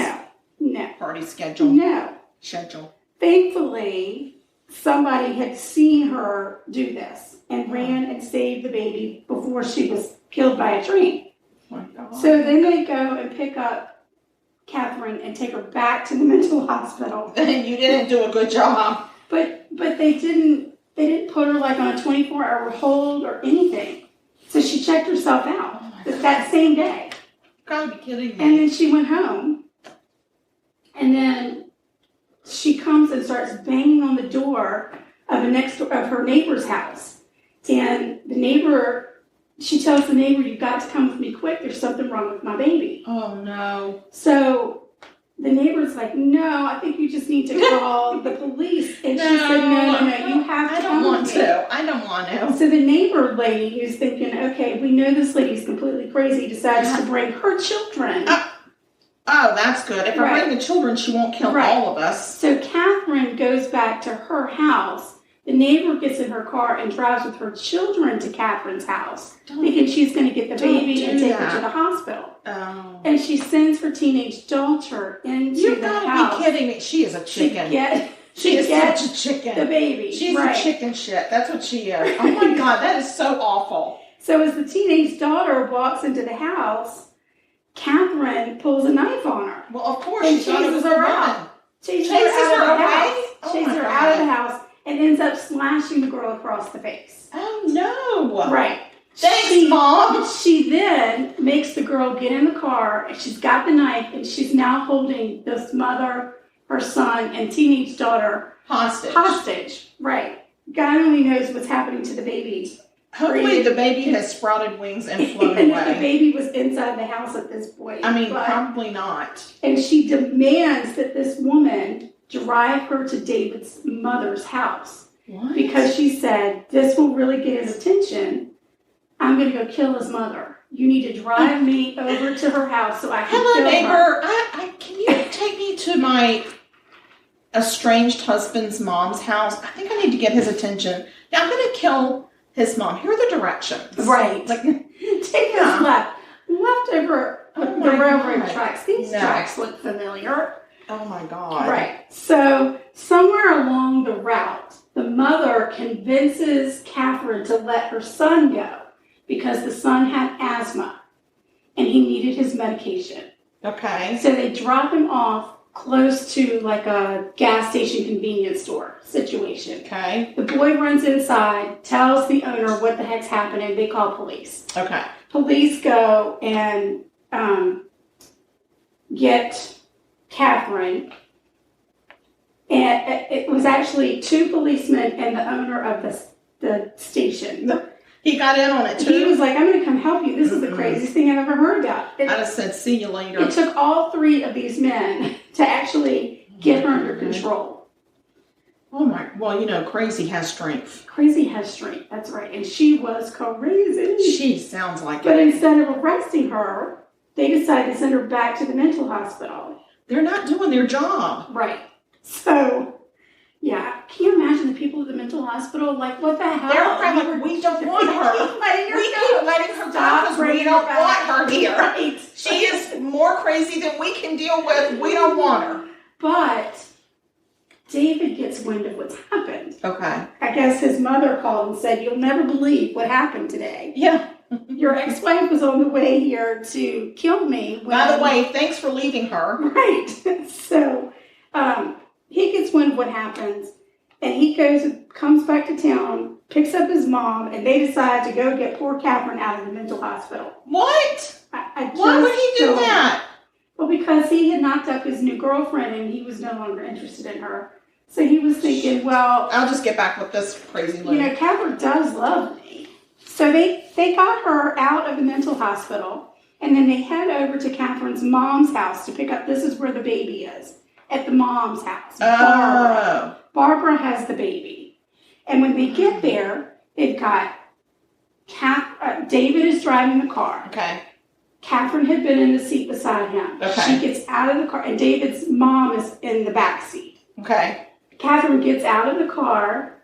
B: no
A: party schedule.
B: No.
A: Schedule.
B: Thankfully, somebody had seen her do this and ran and saved the baby before she was killed by a train.
A: Oh my God.
B: So then they go and pick up Catherine and take her back to the mental hospital.
A: You didn't do a good job.
B: But they didn't put her on a 24-hour hold or anything. So she checked herself out that same day.
A: Gotta be kidding me.
B: And then she went home. And then she comes and starts banging on the door of her neighbor's house. And the neighbor, she tells the neighbor, "You've got to come with me quick. There's something wrong with my baby."
A: Oh, no.
B: So the neighbor's like, "No, I think you just need to call the police." And she said, no, you have to come with me.
A: I don't want to.
B: So the neighbor lady, who's thinking, okay, we know this lady's completely crazy, decides to bring her children.
A: Oh, that's good. If I bring the children, she won't kill all of us.
B: So Catherine goes back to her house. The neighbor gets in her car and drives with her children to Catherine's house, thinking she's going to get the baby and take her to the hospital.
A: Oh.
B: And she sends her teenage daughter into the house. You
A: gotta be kidding me. She is a chicken. She is such a chicken.
B: The baby.
A: She's a chicken shit. That's what she is. Oh my God, that is so awful.
B: So as the teenage daughter walks into the house, Catherine pulls a knife on her.
A: Well, of course,
B: And
A: she's not
B: chases
A: a
B: her
A: woman.
B: out. Chases her
A: Chases
B: out of
A: her
B: the
A: away?
B: house.
A: Oh
B: Chases
A: my
B: her
A: God.
B: out of the house and ends up slashing the girl across the face.
A: Oh, no.
B: Right.
A: Thanks, Mom.
B: She then makes the girl get in the car, and she's got the knife, and she's now holding this mother, her son, and teenage daughter hostage. Right. God only knows what's happening to the baby.
A: Hopefully the baby has sprouted wings and flown
B: And
A: away.
B: the baby was inside the house at this point.
A: I mean, probably not.
B: And she demands that this woman drive her to David's mother's house.
A: What?
B: Because she said, this will really get his attention. I'm going to go kill his mother. You need to drive me over to her house so I can
A: Hello,
B: kill
A: neighbor.
B: her.
A: Can you take me to my estranged husband's mom's house? I think I need to get his attention. Now, I'm going to kill his mom. Here are the directions.
B: Right.
A: Like,
B: Take this left over the railroad
A: God.
B: tracks. These tracks look familiar.
A: oh my God.
B: Right. So somewhere along the route, the mother convinces Catherine to let her son go because the son had asthma and he needed his medication.
A: Okay.
B: So they drop him off close to like a gas station convenience store situation.
A: Okay.
B: The boy runs inside, tells the owner what the heck's happening. They call police.
A: Okay.
B: Police go and get Catherine. And it was actually 2 policemen and the owner of the station.
A: He got in on it too.
B: He was like, I'm going to come help you. This is the craziest thing I've ever heard about.
A: I just said, see you later.
B: It took all 3 of these men to actually get her under control.
A: Oh my, well, you know, crazy has strength.
B: Crazy has strength, that's right. And she was crazy.
A: She sounds like
B: But
A: it.
B: instead of arresting her, they decided to send her back to the mental hospital.
A: They're not doing their job.
B: Right. So, yeah. Can you imagine the people at the mental hospital? Like, what the hell?
A: They're probably like, we don't want her. We keep letting her go because we don't want her here.
B: Right.
A: She is more crazy than we can deal with. We don't want her.
B: But David gets wind of what's happened.
A: Okay.
B: I guess his mother called and said, you'll never believe what happened today.
A: Yeah.
B: Your ex-wife was on the way here to kill me.
A: By the way, thanks for leaving her.
B: Right. So he gets wind of what happens, and he comes back to town, picks up his mom, and they decide to go get poor Catherine out of the mental hospital.
A: What?
B: Why
A: would he do that?
B: Well, because he had knocked up his new girlfriend, and he was no longer interested in her. So he was thinking, well,
A: I'll just get back with this crazy lady.
B: you know, Catherine does love me. So they got her out of the mental hospital, and then they head over to Catherine's mom's house to pick up, this is where the baby is, at the mom's house.
A: Oh.
B: Barbara has the baby. And when they get there, they've got David is driving the car.
A: Okay.
B: Catherine had been in the seat beside him.
A: Okay.
B: She gets out of the car, and David's mom is in the back seat.
A: Okay.
B: Catherine gets out of the car,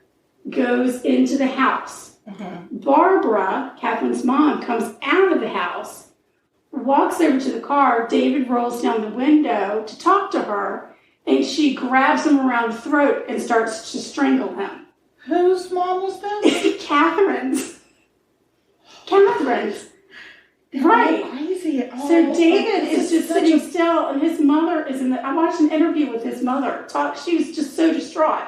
B: goes into the house.
A: Mm-hmm.
B: Barbara, Catherine's mom, comes out of the house, walks over to the car. David rolls down the window to talk to her, and she grabs him around the throat and starts to strangle him.
A: Whose mom was this?
B: Catherine's. Right.
A: Crazy. Oh,
B: So David is just sitting still, and his mother is in the. I watched an interview with his mother. She was just so distraught.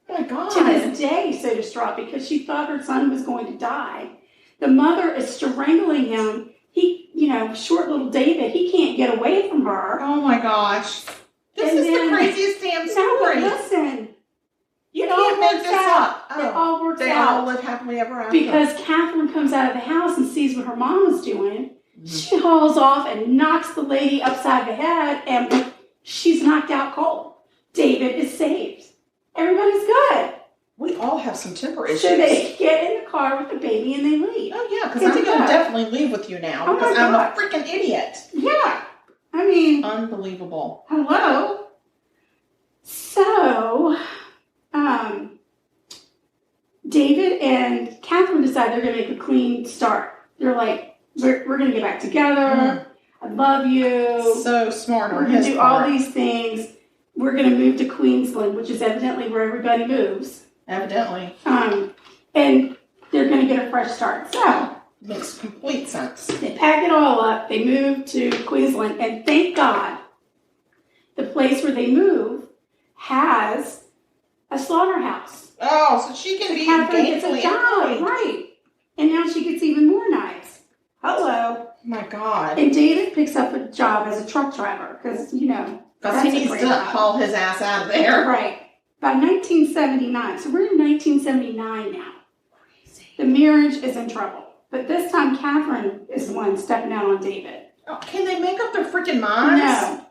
A: Oh my God.
B: To this day, so distraught because she thought her son was going to die. The mother is strangling him. He, short little David, he can't get away from her.
A: Oh my gosh. This is the craziest damn
B: No,
A: story.
B: but listen.
A: You can't make this up.
B: It all works
A: They
B: out.
A: all live happily ever after.
B: Because Catherine comes out of the house and sees what her mom is doing. She hauls off and knocks the lady upside the head, and she's knocked out cold. David is saved. Everybody's good.
A: We all have some temper issues.
B: So they get in the car with the baby and they leave.
A: Oh yeah, because I'm going to definitely leave with you now.
B: Oh my
A: Because I'm
B: God.
A: a freaking idiot.
B: Yeah. I mean,
A: Unbelievable.
B: hello. So, David and Catherine decide they're going to make a clean start. They're like, we're going to get back together. I love you.
A: So smart
B: We're
A: on
B: going
A: his
B: to do
A: part.
B: all these things. We're going to move to Queensland, which is evidently where everybody moves.
A: Evidently.
B: And they're going to get a fresh start. So,
A: Makes complete sense.
B: They pack it all up. They move to Queensland, and thank God, the place where they move has a slaughterhouse.
A: Oh, so she can be
B: Catherine gets a
A: gainfully
B: job,
A: employed.
B: right? And now she gets even more knives. Hello.
A: Oh my God.
B: And David picks up a job as a truck driver because
A: Because he needs to haul his ass out of there.
B: Right. By 1979, so we're in 1979 now. The marriage is in trouble. But this time, Catherine is the one stepping out on David.
A: Oh, can they make up their freaking minds?
B: No.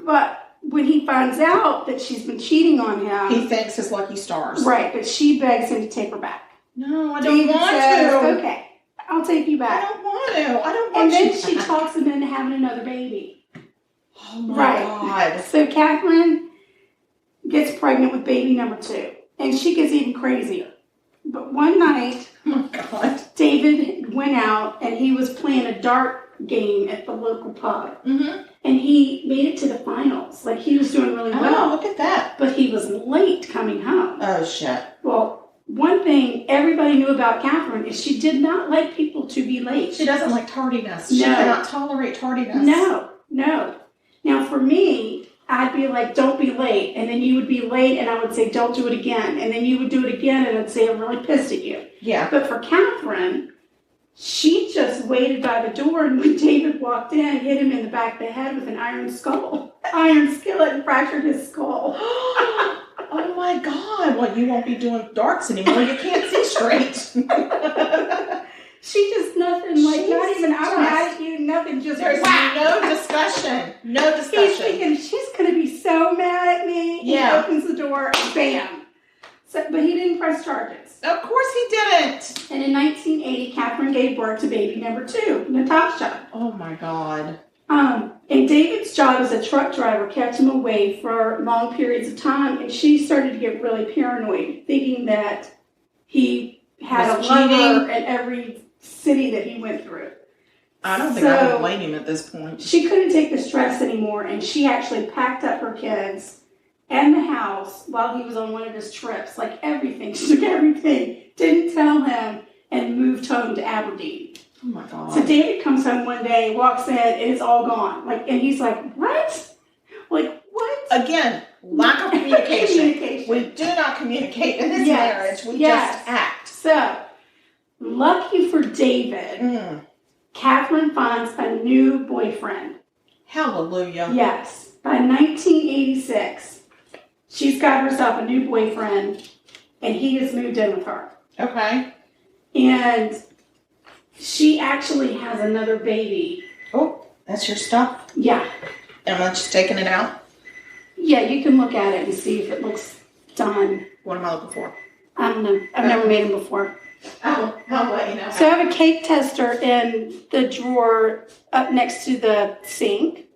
B: But when he finds out that she's been cheating on him...
A: He thanks his lucky stars.
B: Right, but she begs him to take her back.
A: No, I don't
B: David
A: want
B: says,
A: to.
B: okay, I'll take you back.
A: I don't want to.
B: And then she talks him into having another baby.
A: Oh my God.
B: So Catherine gets pregnant with baby number 2. And she gets even crazier. But one night...
A: Oh my God.
B: David went out and he was playing a dart game at the local pub.
A: Mm-hmm.
B: And he made it to the finals. Like, he was doing really well.
A: Oh, look at that.
B: But he was late coming home.
A: Oh, shit.
B: Well, one thing everybody knew about Catherine is she did not like people to be late.
A: She doesn't like tardiness.
B: No.
A: She cannot tolerate tardiness.
B: No. Now, for me, I'd be like, don't be late. And then you would be late and I would say, don't do it again. And then you would do it again and I'd say, I'm really pissed at you.
A: Yeah.
B: But for Catherine, she just waited by the door, and when David walked in, hit him in the back of the head with an iron skillet, and fractured his skull.
A: Oh my God. Well, you won't be doing darts anymore. You can't see straight.
B: She just nothing, like, not even I'm mad at you, nothing, just
A: There's no discussion. No discussion.
B: He's thinking, she's going to be so mad at me.
A: Yeah.
B: He opens the door, bam. So, but he didn't press charges.
A: Of course he didn't.
B: And in 1980, Catherine gave birth to baby number 2, Natasha.
A: Oh my God.
B: And David's job as a truck driver kept him away for long periods of time, and she started to get really paranoid, thinking that he had a lover in every city that he went through.
A: I don't think I would blame him at this point.
B: She couldn't take the stress anymore, and she actually packed up her kids and the house while he was on one of his trips. Like, everything. She took everything, didn't tell him, and moved home to Aberdeen.
A: Oh my God.
B: So David comes home one day, walks in, and it's all gone. Like, and he's like, what? Like, what?
A: Again, lack of communication. We do not communicate in this marriage. We just act.
B: So, lucky for David, Catherine finds a new boyfriend.
A: Hallelujah.
B: Yes. By 1986, she's got herself a new boyfriend, and he has moved in with her.
A: Okay.
B: And she actually has another baby.
A: Oh, that's your stuff?
B: Yeah.
A: Am I just taking it out?
B: Yeah, you can look at it and see if it looks done.
A: What am I looking for?
B: I don't know. I've never made them before.
A: I'll let you know.
B: So I have a cake tester in the drawer up next to the sink.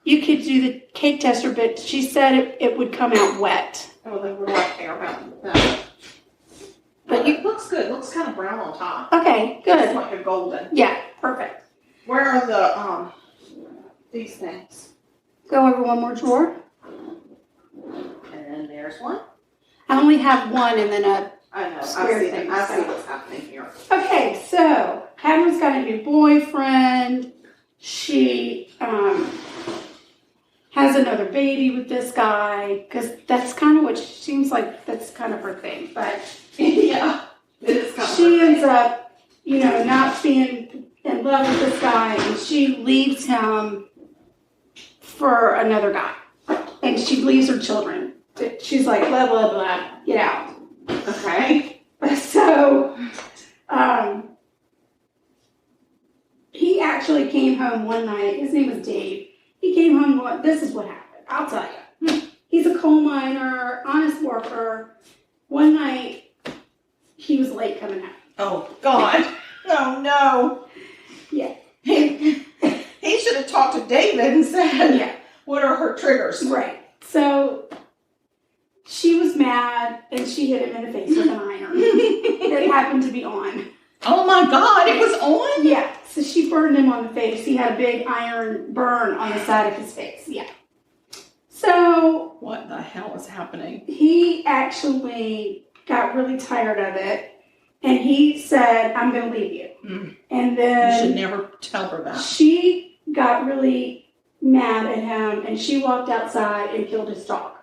B: You could do the cake tester, but she said it would come out wet.
A: Oh, they were like care about that. But it looks good. It looks kind of brown on top.
B: Okay, good.
A: It's like a golden.
B: Yeah, perfect.
A: Where are the these things?
B: Go over one more drawer.
A: And then there's one.
B: I only have one and then
A: I know.
B: square thing.
A: I see what's happening here.
B: Okay, so Cameron's got a new boyfriend. She has another baby with this guy, because that's kind of what she seems like. That's kind of her thing. But
A: yeah, it is kind of
B: she ends up, not being in love with this guy, and she leaves him for another guy, and she leaves her children. She's like, blah blah blah, get out.
A: Okay.
B: So, he actually came home one night. His name was Dave. He came home. This is what happened. I'll tell you. He's a coal miner, honest worker. One night, he was late coming home.
A: Oh God! Oh no!
B: Yeah.
A: He should have talked to David and said,
B: "Yeah,
A: what are her triggers?"
B: Right. So she was mad, and she hit him in the face with an iron. It happened to be on.
A: Oh my God! It was on.
B: Yeah. So she burned him on the face. He had a big iron burn on the side of his face. Yeah. So
A: what the hell is happening?
B: he actually got really tired of it, And he said, I'm going to leave you. And then...
A: You should never tell her that.
B: She got really mad at him, and she walked outside and killed his dog.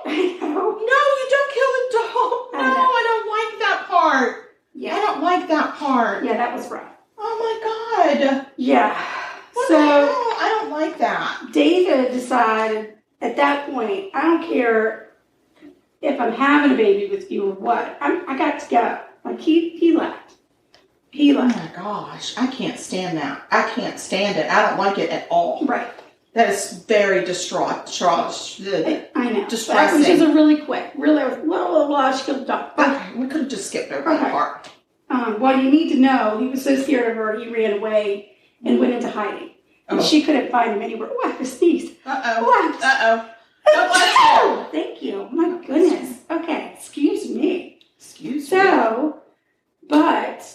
B: I know.
A: No, you don't kill the dog. No, I don't like that part.
B: Yeah.
A: I don't like that part.
B: Yeah, that was rough.
A: Oh my God.
B: Yeah.
A: What the hell? I don't like that.
B: David decided at that point, I don't care if I'm having a baby with you or what. I got to go. Like he left. He left.
A: Oh my gosh. I can't stand that. I can't stand it. I don't like it at all.
B: Right.
A: That is very distraught.
B: I know.
A: Distressing.
B: Which is a really quick. Really, she killed the dog.
A: Okay, we could have just skipped over that part.
B: Well, you need to know, he was so scared of her, he ran away and went into hiding. And she couldn't find him anywhere. Oh, I have to sneeze.
A: Uh-oh.
B: What?
A: Uh-oh. Oh,
B: thank you. My goodness. Okay, excuse me.
A: Excuse me.
B: So, but,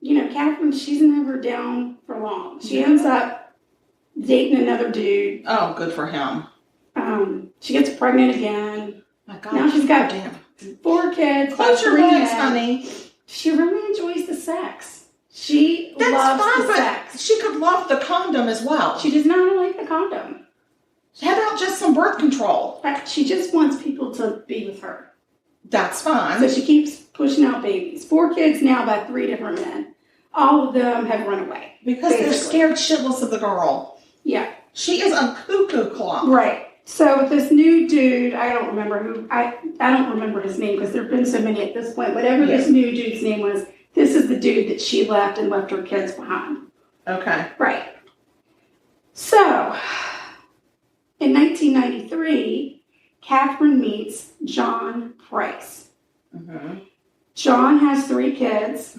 B: Catherine, she's never down for long. She ends up dating another dude.
A: Oh, good for him.
B: She gets pregnant again.
A: My God.
B: Now she's got 4 kids.
A: Close your legs, honey.
B: She really enjoys the sex. She loves the sex.
A: She could love the condom as well.
B: She does not like the condom.
A: How about just some birth control?
B: She just wants people to be with her.
A: That's fine.
B: So she keeps pushing out babies. 4 kids now by 3 different men. All of them have run away.
A: Because they're scared shitless of the girl.
B: Yeah.
A: She is a cuckoo clock.
B: Right. So with this new dude, I don't remember his name because there have been so many at this point. Whatever this new dude's name was, this is the dude that she left and left her kids behind.
A: Okay.
B: Right. So, in 1993, Catherine meets John Price.
A: Mm-hmm.
B: John has 3 kids,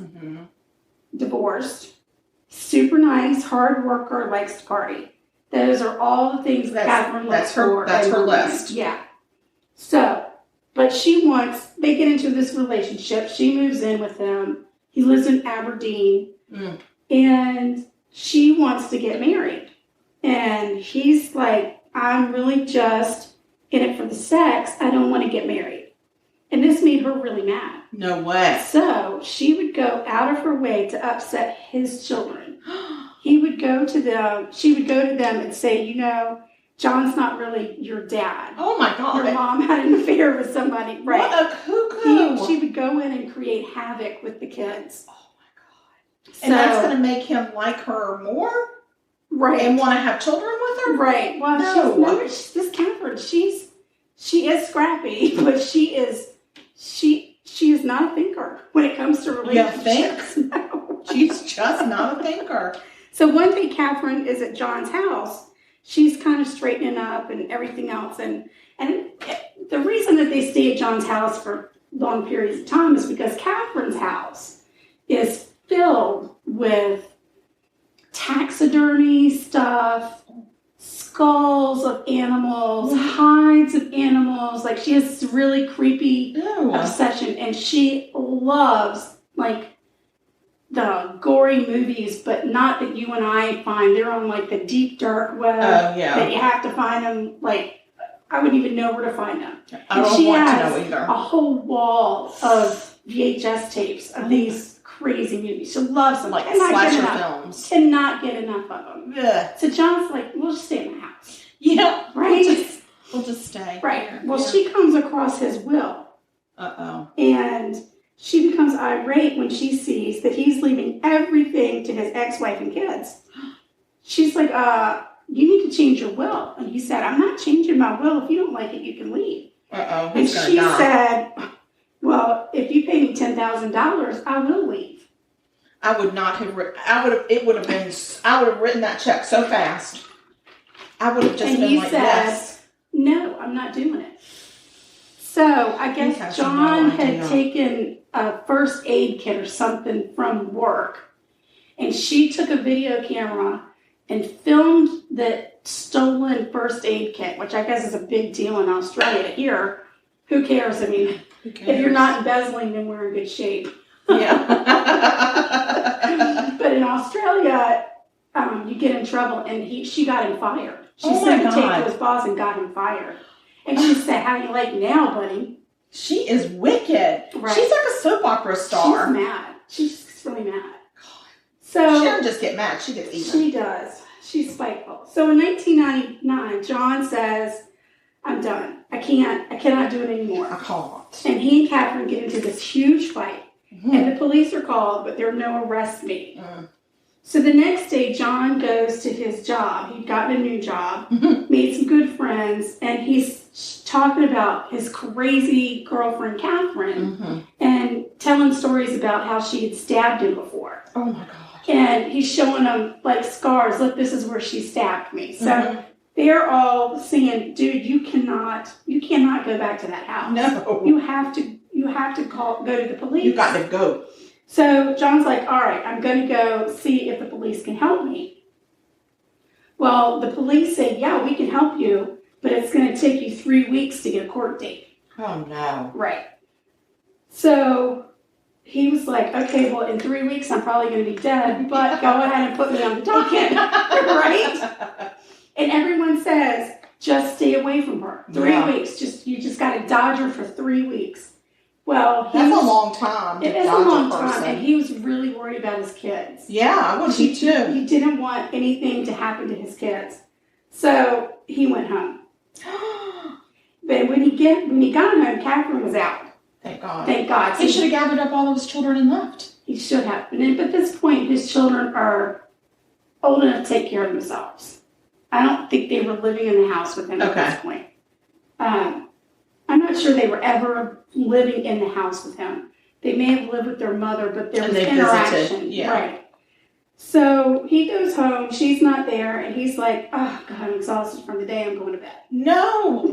B: divorced, super nice, hard worker, likes to party. Those are all the things that Catherine looks for.
A: That's her list.
B: Yeah. So, but they get into this relationship. She moves in with him. He lives in Aberdeen. And she wants to get married. And he's like, I'm really just in it for the sex. I don't want to get married. And this made her really mad.
A: No way.
B: So she would go out of her way to upset his children. She would go to them and say, John's not really your dad.
A: Oh my God.
B: Your mom had an affair with somebody. Right.
A: What a cuckoo.
B: She would go in and create havoc with the kids.
A: Oh my God. And that's going to make him like her more?
B: Right.
A: And want to have children with her?
B: Right. Well, this Catherine, she is scrappy, but she is not a thinker when it comes to relationships.
A: You think?
B: No.
A: She's just not a thinker.
B: So one day Catherine is at John's house. She's kind of straightening up and everything else. And the reason that they stay at John's house for long periods of time is because Catherine's house is filled with taxidermy stuff, skulls of animals, hides of animals. Like, she has this really creepy obsession, and she loves, like, the gory movies, but not that you and I find. They're on, like, the deep, dark web. That you have to find them, like, I wouldn't even know where to find them.
A: I don't want to know either.
B: A whole wall of VHS tapes of these crazy movies. She loves them.
A: Like slasher films.
B: Cannot get enough of them.
A: Ugh.
B: So John's like, we'll just stay in the house.
A: Yeah.
B: Right?
A: We'll just stay.
B: Right.
A: Here.
B: Well, she comes across his will.
A: Uh-oh.
B: And she becomes irate when she sees that he's leaving everything to his ex-wife and kids. She's like, you need to change your will. And he said, I'm not changing my will. If you don't like it, you can leave.
A: Uh-oh.
B: And she said, well, if you pay me $10,000, I will leave.
A: I would not have I would have written that check so fast. I would have just been like, yes.
B: No, I'm not doing it. So I guess John had taken a first aid kit or something from work, and she took a video camera and filmed the stolen first aid kit, which I guess is a big deal in Australia. Here, who cares? I mean, if you're not embezzling, then we're in good shape.
A: Yeah.
B: But in Australia, you get in trouble, and she got him fired. She sent the tape to his boss and got him fired. And she said, how do you like now, buddy?
A: She is wicked.
B: Right.
A: She's like a soap opera star.
B: She's mad. She's just really mad. So
A: she doesn't just get mad. She gets even.
B: She does. She's spiteful. So in 1999, John says, I'm done. I cannot do it anymore.
A: I can't.
B: And he and Catherine get into this huge fight. Mm-hmm. And the police are called, but there are no arrests made. So the next day, John goes to his job. He'd gotten a new job, made some good friends, and he's talking about his crazy girlfriend, Catherine, and telling stories about how she had stabbed him before.
A: Oh, my God.
B: And he's showing them, like, scars. Look, this is where she stabbed me. So they're all saying, dude, you cannot go back to that house.
A: No.
B: You have to go to the police.
A: You got to go.
B: So John's like, all right, I'm going to go see if the police can help me. Well, the police say, yeah, we can help you, but it's going to take you 3 weeks to get a court date.
A: Oh, no.
B: Right. So he was like, okay, well, in 3 weeks, I'm probably going to be dead, but go ahead and put me on the docket. Right? And everyone says, just stay away from her. 3 weeks. You just got to dodge her for 3 weeks. Well,
A: that's a long time.
B: It is a long time, and he was really worried about his kids.
A: Yeah, I would be too.
B: He didn't want anything to happen to his kids, so he went home. But when he got home, Catherine was out.
A: Thank God.
B: Thank God.
A: He should have gathered up all of his children and left.
B: He should have. But at this point, his children are old enough to take care of themselves. I don't think they were living in the house with him at this point. I'm not sure they were ever living in the house with him. They may have lived with their mother, but there was interaction.
A: Yeah.
B: Right. So he goes home, she's not there, and he's like, oh, God, I'm exhausted from the day, I'm going to bed.
A: No.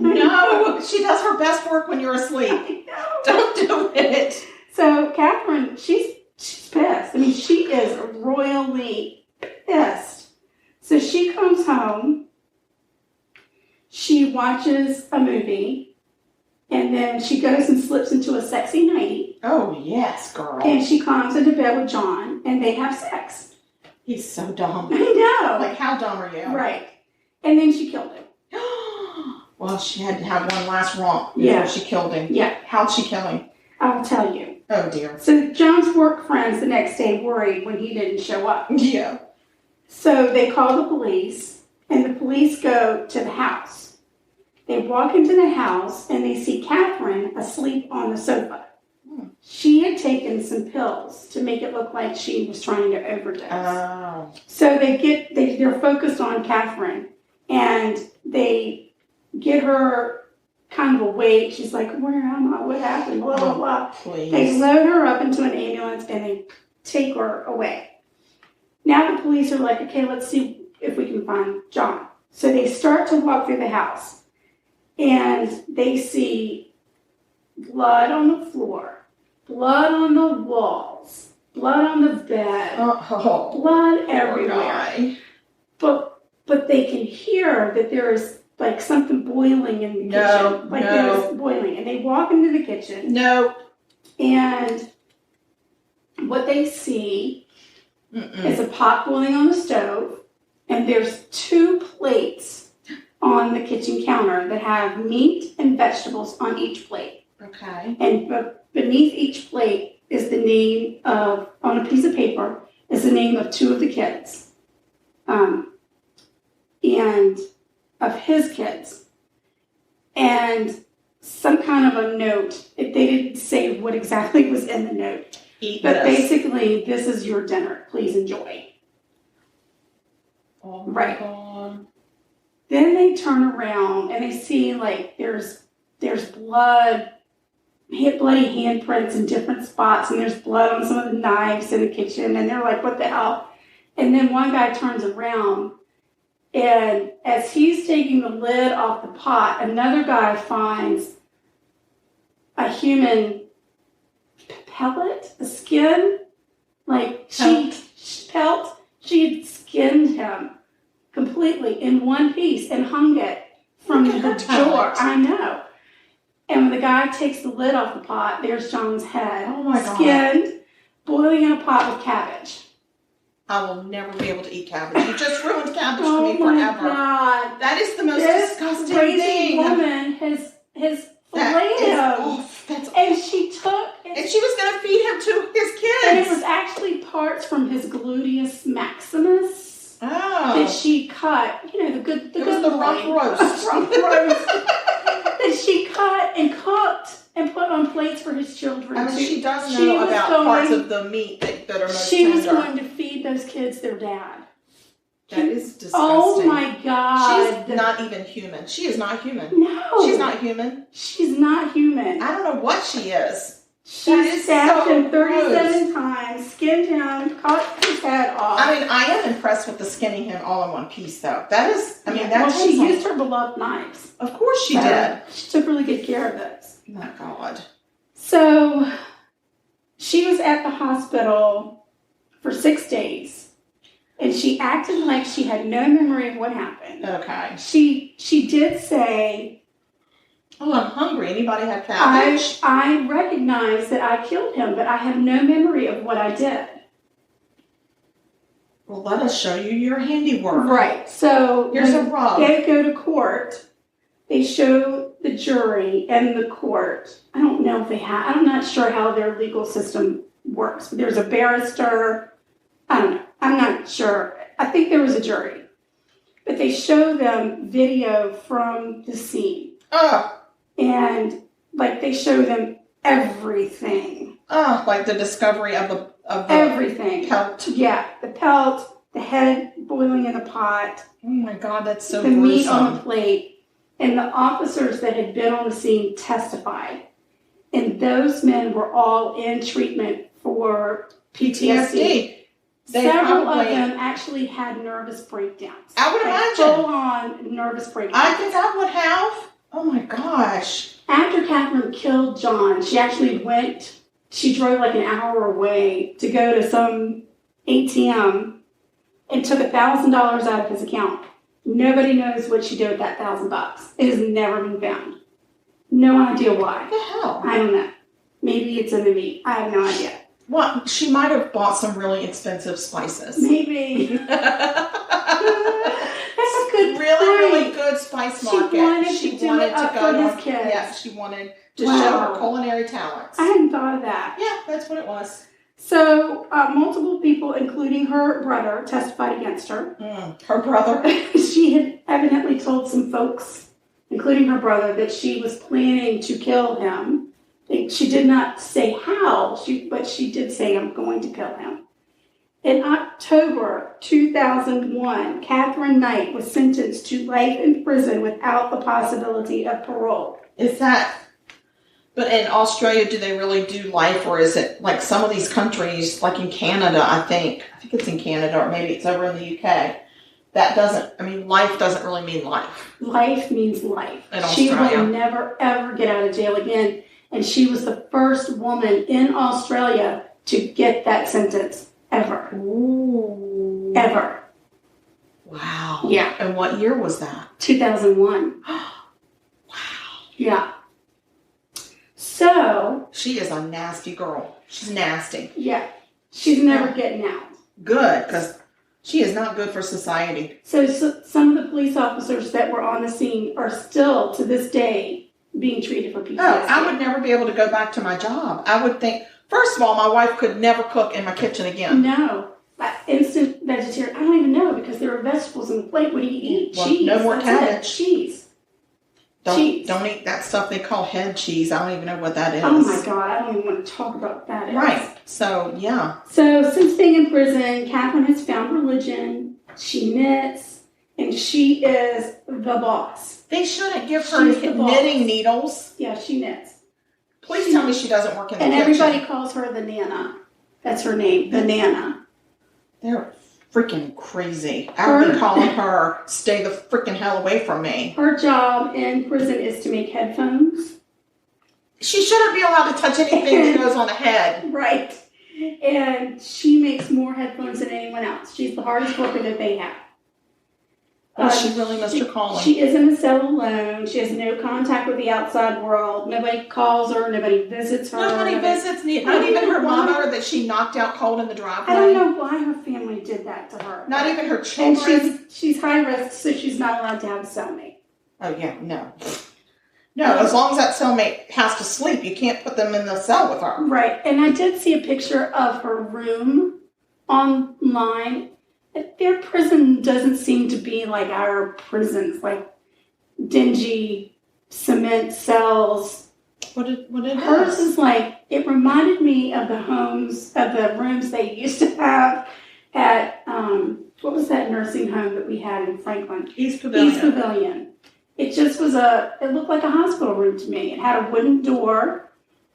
A: She does her best work when you're asleep.
B: I know.
A: Don't do it.
B: So Catherine, she's pissed. I mean, she is royally pissed. So she comes home, she watches a movie, and then she goes and slips into a sexy nightie.
A: Oh, yes, girl.
B: And she climbs into bed with John, and they have sex.
A: He's so dumb.
B: I know.
A: Like, how dumb are you?
B: Right. And then she killed him.
A: Well, she had to have one last romp before she killed him.
B: Yeah.
A: How'd she kill him?
B: I'll tell you.
A: Oh, dear.
B: So John's work friends the next day worried when he didn't show up.
A: Yeah.
B: So they call the police, and the police go to the house. They walk into the house, and they see Catherine asleep on the sofa. She had taken some pills to make it look like she was trying to overdose.
A: Oh.
B: So they're focused on Catherine, and they get her kind of awake. She's like, where am I? What happened? Blah, blah, blah.
A: Please.
B: They load her up into an ambulance, and they take her away. Now the police are like, okay, let's see if we can find John. So they start to walk through the house, and they see blood on the floor, blood on the walls, blood on the bed, blood everywhere. But they can hear that there is like something boiling in the kitchen. There's boiling. And they walk into the kitchen. And what they see is a pot boiling on the stove, and there's 2 plates on the kitchen counter that have meat and vegetables on each plate.
A: Okay.
B: And beneath each plate is the name of, on a piece of paper, is the name of 2 of the kids. And of his kids. And some kind of a note. They didn't say what exactly was in the note. Basically, this is your dinner. Please enjoy.
A: Oh,
B: right.
A: God.
B: Then they turn around and they see like there's blood, bloody handprints in different spots, and there's blood on some of the knives in the kitchen, and they're like, what the hell? And then one guy turns around, and as he's taking the lid off the pot, another guy finds a human pellet, a skin, like she had skinned him completely in one piece and hung it from the door. I know. And when the guy takes the lid off the pot, there's John's head, skinned, boiling in a pot with cabbage.
A: I will never be able to eat cabbage. You just ruined cabbage for me forever.
B: Oh my God.
A: That is the most disgusting thing.
B: This crazy woman has filleted him. And she took...
A: And she was going to feed him to his kids.
B: And it was actually parts from his gluteus maximus that she cut. You know, the good
A: rump roast.
B: Rump roast. That she cut and cooked and put on plates for his children.
A: I mean, she does know about parts of the meat that are most tender.
B: She was going to feed those kids their dad.
A: That is disgusting.
B: Oh my God.
A: She's not even human. She is not human.
B: No.
A: She's not human.
B: She's not human.
A: I don't know what she is.
B: She stabbed him 37 times, skinned him, cut his head off.
A: I mean, I am impressed with the skinning him all in one piece, though. That is, I mean, that's...
B: Well, she used her beloved knives.
A: Of course she did.
B: She took really good care of those.
A: My God.
B: So, she was at the hospital for 6 days. And she acted like she had no memory of what happened.
A: Okay.
B: She did say...
A: Oh, I'm hungry. Anybody have cabbage?
B: I recognize that I killed him, but I have no memory of what I did.
A: Well, let us show you your handiwork.
B: Right. So
A: here's a rub.
B: They go to court. They show the jury and the court. I don't know if they have. I'm not sure how their legal system works. But there's a barrister. I don't know. I'm not sure. I think there was a jury. But they show them video from the scene. And, like, they show them everything.
A: Like the discovery of the
B: everything.
A: Pelt.
B: Yeah, the pelt, the head boiling in the pot.
A: Oh, my God, that's so
B: the
A: gruesome.
B: Meat on the plate. And the officers that had been on the scene testified. And those men were all in treatment for PTSD. Several of them actually had nervous breakdowns.
A: I would imagine.
B: Full-on nervous breakdowns.
A: I think I would have. Oh, my gosh.
B: After Catherine killed John, she actually she drove like an hour away to go to some ATM and took $1,000 out of his account. Nobody knows what she did with that $1,000. It has never been found. No idea why.
A: What the hell?
B: I don't know. Maybe it's in the meat. I have no idea.
A: Well, she might have bought some really expensive spices.
B: Maybe. That's a good
A: really good spice market.
B: She wanted to go to his kids.
A: Yeah, she wanted to show her culinary talents.
B: I hadn't thought of that.
A: Yeah, that's what it was.
B: So, multiple people, including her brother, testified against her.
A: Her brother?
B: She had evidently told some folks, including her brother, that she was planning to kill him. She did not say how, but she did say, I'm going to kill him. In October 2001, Catherine Knight was sentenced to life in prison without the possibility of parole.
A: But in Australia, do they really do life, or is it like some of these countries, like in Canada, I think it's in Canada, or maybe it's over in the UK, life doesn't really mean life. Life means life. In Australia.
B: She will never, ever get out of jail again. And she was the first woman in Australia to get that sentence ever.
A: Ooh.
B: Ever.
A: Wow.
B: Yeah.
A: And what year was that?
B: 2001.
A: Wow.
B: Yeah. So.
A: She is a nasty girl. She's nasty.
B: Yeah. She's never getting out.
A: Good, because she is not good for society.
B: So some of the police officers that were on the scene are still, to this day, being treated for PTSD.
A: Oh, I would never be able to go back to my job. I would think, first of all, my wife could never cook in my kitchen again.
B: No. Instant vegetarian. I don't even know, because there are vegetables in the plate. What do you eat?
A: Well,
B: cheese.
A: No more cabbage.
B: Cheese.
A: Don't eat that stuff they call head cheese. I don't even know what that is.
B: Oh my God, I don't even want to talk about that.
A: Right. So, yeah.
B: So, since being in prison, Catherine has found religion. She knits. And she is the boss.
A: They shouldn't give her knitting needles.
B: Yeah, she knits.
A: Please tell me she doesn't work in the kitchen.
B: And everybody calls her the Nana. That's her name, the Nana.
A: They're freaking crazy. I would be calling her, stay the freaking hell away from me.
B: Her job in prison is to make headphones.
A: She shouldn't be allowed to touch anything that goes on the head.
B: Right. And she makes more headphones than anyone else. She's the hardest worker that they have.
A: She really missed her calling.
B: She is in a cell alone. She has no contact with the outside world. Nobody calls her. Nobody visits her.
A: Nobody visits. Not even her mother that she knocked out cold in the driveway.
B: I don't know why her family did that to her.
A: Not even her children.
B: And she's high risk, so she's not allowed to have a cellmate.
A: Oh, yeah, no. No, as long as that cellmate has to sleep, you can't put them in the cell with her.
B: Right. And I did see a picture of her room online. Their prison doesn't seem to be like our prisons, like dingy cement cells.
A: What it
B: Hers is like, it reminded me of the rooms they used to have at, what was that nursing home that we had in Franklin?
A: East Pavilion.
B: East Pavilion. It just was it looked like a hospital room to me. It had a wooden door,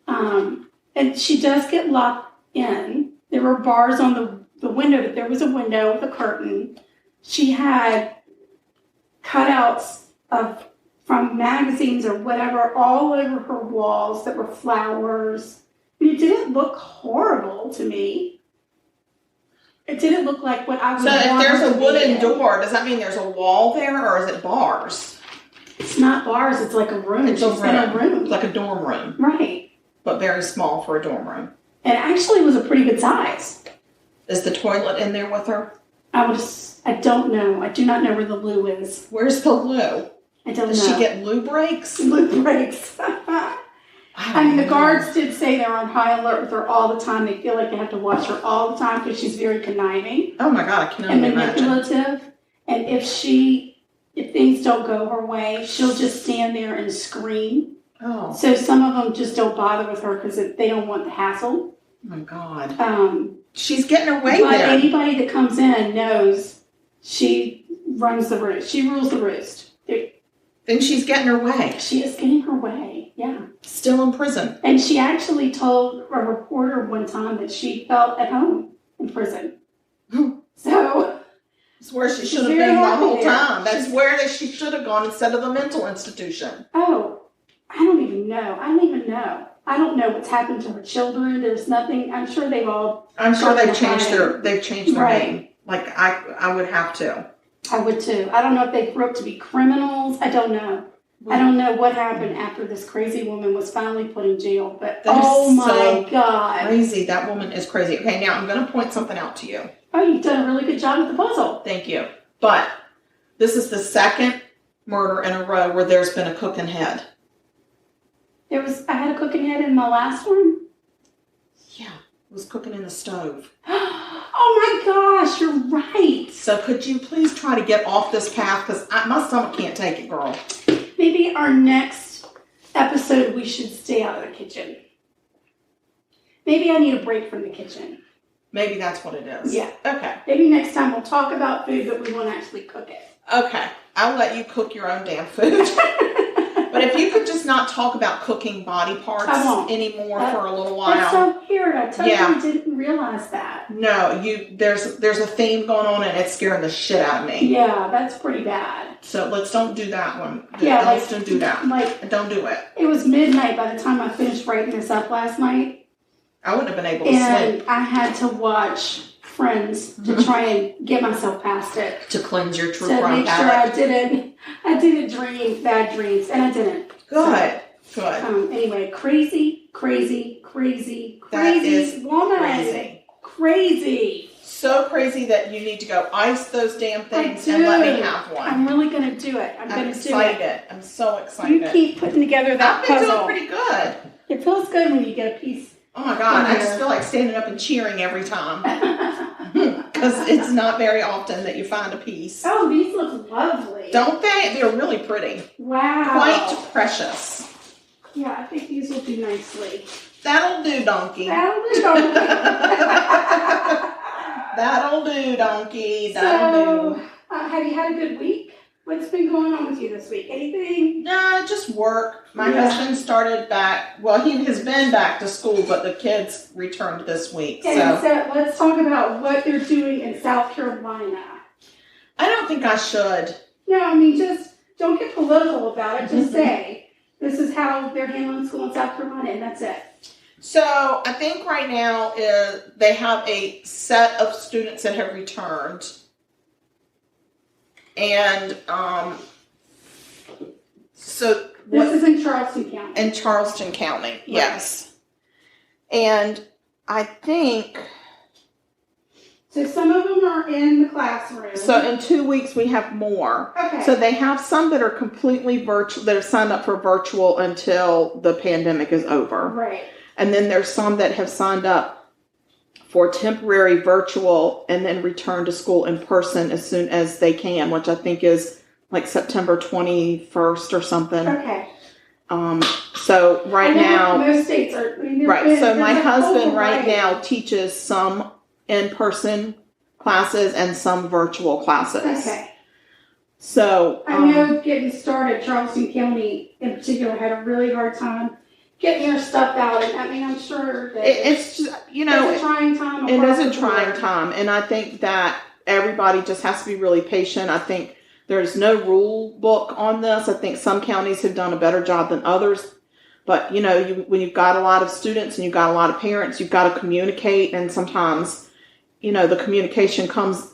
B: and she does get locked in. There were bars on the window, but there was a window with a curtain. She had cutouts from magazines or whatever all over her walls that were flowers. And it didn't look horrible to me. It didn't look like what I would want.
A: So if there's a wooden door, does that mean there's a wall there, or is it bars?
B: It's not bars. It's like a room.
A: It's
B: She's in a room.
A: Like a dorm room.
B: Right.
A: But very small for a dorm room.
B: And actually was a pretty good size.
A: Is the toilet in there with her?
B: I don't know. I do not know where the loo is.
A: Where's the loo?
B: I don't know.
A: Does she get loo breaks?
B: Loo breaks. I mean, the guards did say they're on high alert with her all the time. They feel like they have to watch her all the time because she's very conniving.
A: Oh my God, I can
B: and
A: only imagine.
B: Manipulative. And if things don't go her way, she'll just stand there and scream.
A: Oh.
B: So some of them just don't bother with her because they don't want the hassle.
A: Oh my God. She's getting her way
B: but
A: there.
B: Anybody that comes in knows she runs the roost. She rules the roost.
A: Then she's getting her way.
B: She is getting her way, yeah.
A: Still in prison.
B: And she actually told a reporter one time that she felt at home in prison. So
A: it's where she should have been the whole time. That's where she should have gone instead of the mental institution.
B: Oh, I don't even know. I don't know what's happened to her children. There's nothing. I'm sure they've
A: changed their name. Like I would have to.
B: I would too. I don't know if they grew up to be criminals. I don't know. I don't know what happened after this crazy woman was finally put in jail. But oh my God.
A: Crazy. That woman is crazy. Okay, now I'm going to point something out to you.
B: Oh, you've done a really good job with the puzzle.
A: Thank you. But this is the second murder in a row where there's been a cooking head.
B: I had a cooking head in my last one?
A: Yeah, it was cooking in the stove.
B: Oh my gosh, you're right.
A: So could you please try to get off this path? Because my stomach can't take it, girl.
B: Maybe our next episode we should stay out of the kitchen. Maybe I need a break from the kitchen.
A: Maybe that's what it is.
B: Yeah.
A: Okay.
B: Maybe next time we'll talk about food, but we won't actually cook it.
A: Okay. I'll let you cook your own damn food. But if you could just not talk about cooking body parts anymore for a little while.
B: That's so weird. I totally didn't realize that.
A: No, there's a theme going on and it's scaring the shit out of me.
B: Yeah, that's pretty bad.
A: So let's don't do that one.
B: Yeah,
A: let's don't do that. Don't do it.
B: It was midnight by the time I finished writing this up last night.
A: I wouldn't have been able to sleep.
B: And I had to watch Friends to try and get myself past it.
A: To cleanse your true
B: crime
A: palate.
B: To make sure I didn't dream bad dreams, and I didn't.
A: Good.
B: Anyway, crazy
A: That is
B: woman. Crazy.
A: So crazy that you need to go ice those damn things and let me have one.
B: I'm really going to do it. I'm going to do it.
A: I'm so excited.
B: You keep putting together that puzzle.
A: I've been doing pretty good.
B: It feels good when you get a piece.
A: Oh my God, I just feel like standing up and cheering every time. Because it's not very often that you find a piece.
B: Oh, these look lovely.
A: Don't they? They're really pretty.
B: Wow.
A: Quite precious.
B: Yeah, I think these will do nicely.
A: That'll do, donkey.
B: That'll do, donkey.
A: That'll do, donkey. That'll do.
B: Have you had a good week? What's been going on with you this week? Anything?
A: No, just work. My husband started back. Well, he has been back to school, but the kids returned this week.
B: So let's talk about what they're doing in South Carolina.
A: I don't think I should.
B: No, I mean, just don't get political about it. Just say, this is how they're handling school in South Carolina, and that's it.
A: So I think right now they have a set of students that have returned. And
B: this is in Charleston County.
A: In Charleston County, yes. And I think
B: So some of them are in the classroom.
A: So in 2 weeks, we have more.
B: Okay.
A: So they have some that are completely virtual, that are signed up for virtual until the pandemic is over.
B: Right.
A: And then there's some that have signed up for temporary virtual and then return to school in person as soon as they can, which I think is like September 21st or something.
B: Okay.
A: So right now,
B: most states are.
A: Right. So my husband right now teaches some in-person classes and some virtual classes.
B: Okay.
A: So
B: I know getting started, Charleston County in particular had a really hard time getting their stuff out. And I mean, I'm sure that
A: it's just,
B: it's a trying time.
A: It is a trying time. And I think that everybody just has to be really patient. I think there's no rule book on this. I think some counties have done a better job than others. But, when you've got a lot of students and you've got a lot of parents, you've got to communicate. And sometimes, the communication comes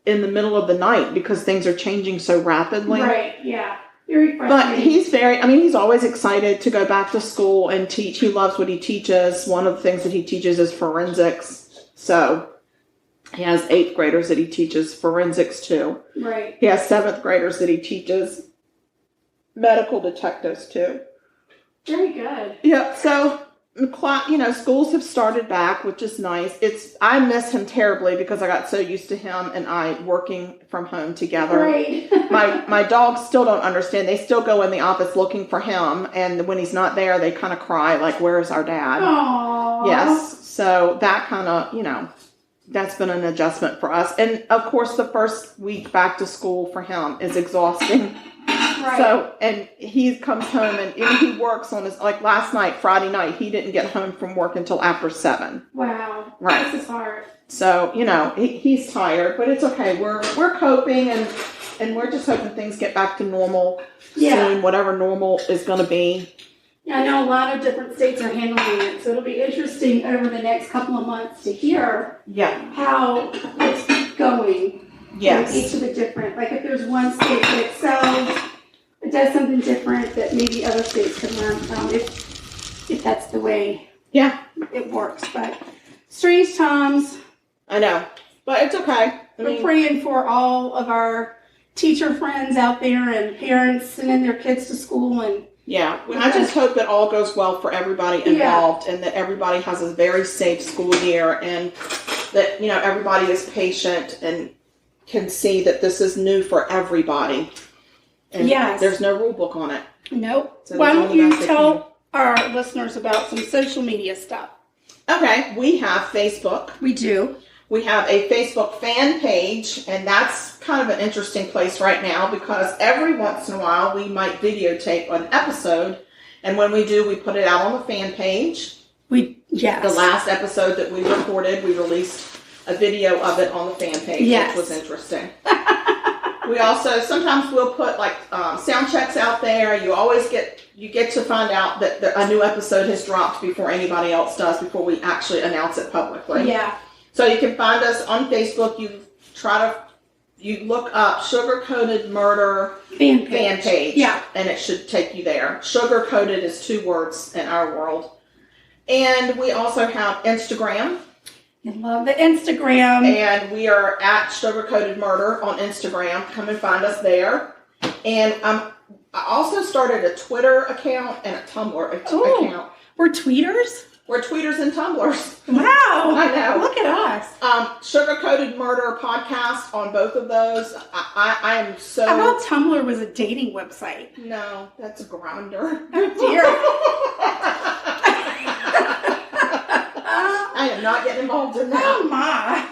A: in the middle of the night because things are changing so rapidly.
B: Right, yeah. Very
A: But he's always excited to go back to school and teach. He loves what he teaches. One of the things that he teaches is forensics. So he has 8th graders that he teaches forensics to.
B: Right.
A: He has 7th graders that he teaches medical detectives to.
B: Very good.
A: Yeah, so, schools have started back, which is nice. I miss him terribly because I got so used to him and I working from home together.
B: Right.
A: My dogs still don't understand. They still go in the office looking for him, and when he's not there, they kind of cry, like, where's our dad?
B: Aww.
A: Yes, so that kind of, that's been an adjustment for us. And, of course, the first week back to school for him is exhausting.
B: Right.
A: So, and he comes home and he works on his, like last night, Friday night, he didn't get home from work until after 7.
B: Wow.
A: Right.
B: This is hard.
A: So, he's tired, but it's okay. We're coping and we're just hoping things get back to normal soon, whatever normal is going to be.
B: Yeah, I know a lot of different states are handling it, so it'll be interesting over the next couple of months to hear how it's going.
A: Yes.
B: Each of the different, like if there's one state that excels, it does something different that maybe other states could learn from if that's the way it works. But strange times.
A: I know, but it's okay.
B: We're praying for all of our teacher friends out there and parents sending their kids to school. And
A: I just hope that all goes well for everybody involved and that everybody has a very safe school year and that, everybody is patient and can see that this is new for everybody. And there's no rule book on it.
B: Nope. So why don't you tell our listeners about some social media stuff?
A: Okay. We have Facebook.
B: We do.
A: We have a Facebook fan page, and that's kind of an interesting place right now because every once in a while we might videotape an episode, and when we do, we put it out on the fan page. The last episode that we recorded, we released a video of it on the fan page, which was interesting. We also, sometimes we'll put like sound checks out there. You get to find out that a new episode has dropped before anybody else does, before we actually announce it publicly.
B: Yeah. So
A: you can find us on Facebook. You look up Sugar Coated Murder fan page. Yeah. And it should take you there. Sugar Coated is 2 words in our world. And we also have Instagram.
B: I love the Instagram.
A: And we are at Sugar Coated Murder on Instagram. Come and find us there. And I also started a Twitter account and a Tumblr account.
B: We're tweeters?
A: We're tweeters and tumblers.
B: Wow.
A: I know.
B: Look at us.
A: Sugar Coated Murder podcast on both of those. I am so...
B: I thought Tumblr was a dating website.
A: No, that's a Grindr.
B: Oh, dear.
A: I am not getting involved in that.
B: Oh, my.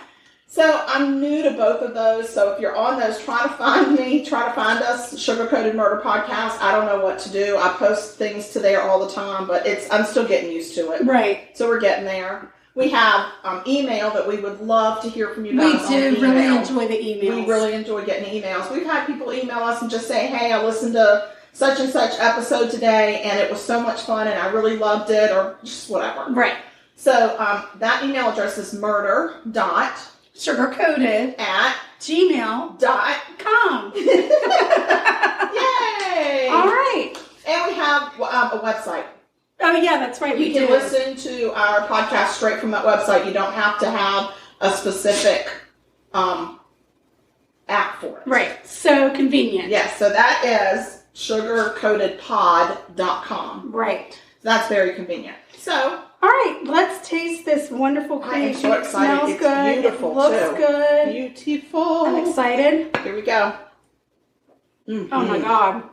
A: So I'm new to both of those. So if you're on those, try to find me. Try to find us, Sugar Coated Murder Podcast. I don't know what to do. I post things to there all the time, but I'm still getting used to it.
B: Right.
A: So we're getting there. We have email that we would love to hear from you guys.
B: We do really enjoy the emails.
A: We really enjoy getting emails. We've had people email us and just say, hey, I listened to such and such episode today, and it was so much fun, and I really loved it, or just whatever.
B: Right.
A: So that email address is
B: murder.sugarcoated
A: at
B: gmail.com.
A: Yay!
B: All right.
A: And we have a website.
B: Oh, yeah, that's right.
A: You can listen to our podcast straight from that website. You don't have to have a specific app for it.
B: Right. So convenient.
A: Yes, so that is sugarcoatedpod.com.
B: Right.
A: That's very convenient. So,
B: all right, let's taste this wonderful creation.
A: I am so excited.
B: It smells
A: it's
B: good.
A: Beautiful,
B: it looks
A: too.
B: good.
A: Beautiful.
B: I'm excited.
A: Here we go. Mm-hmm.
B: Oh my God.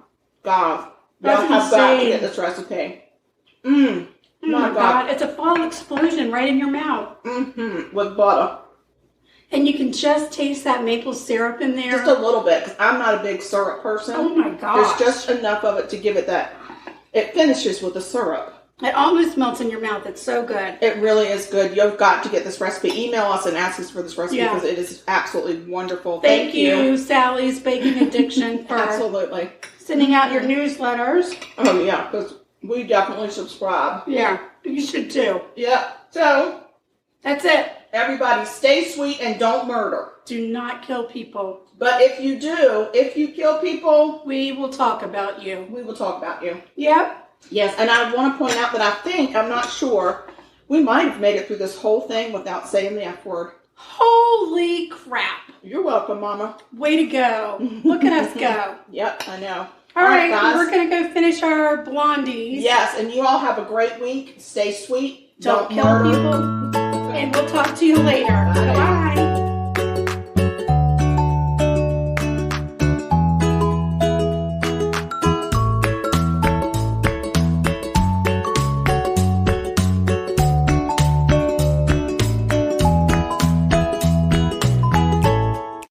A: God.
B: That's
A: Y'all have got to
B: insane.
A: get this recipe.
B: Oh my God. It's a fall explosion right in your mouth.
A: Mm-hmm. With butter.
B: And you can just taste that maple syrup in there.
A: Just a little bit, because I'm not a big syrup person.
B: Oh my God.
A: There's just enough of it to give it that. It finishes with the syrup.
B: It almost melts in your mouth. It's so good.
A: It really is good. You've got to get this recipe. Email us and ask us for this recipe because it is absolutely wonderful.
B: Thank you, Sally's Baking Addiction, for
A: absolutely
B: sending out your newsletters.
A: Oh, yeah, because we definitely subscribe.
B: Yeah, you should too.
A: Yeah, so
B: that's it.
A: Everybody stay sweet and don't murder.
B: Do not kill people.
A: But if you do, if you kill people,
B: we will talk about you.
A: We will talk about you.
B: Yep.
A: Yes, and I want to point out that I'm not sure, we might have made it through this whole thing without saying the F word.
B: Holy crap.
A: You're welcome, Mama.
B: Way to go. Look at us go.
A: Yep, I know.
B: All right, guys. We're going to go finish our blondies.
A: Yes, and you all have a great week. Stay sweet.
B: Don't kill people. And we'll talk to you later.
A: Bye.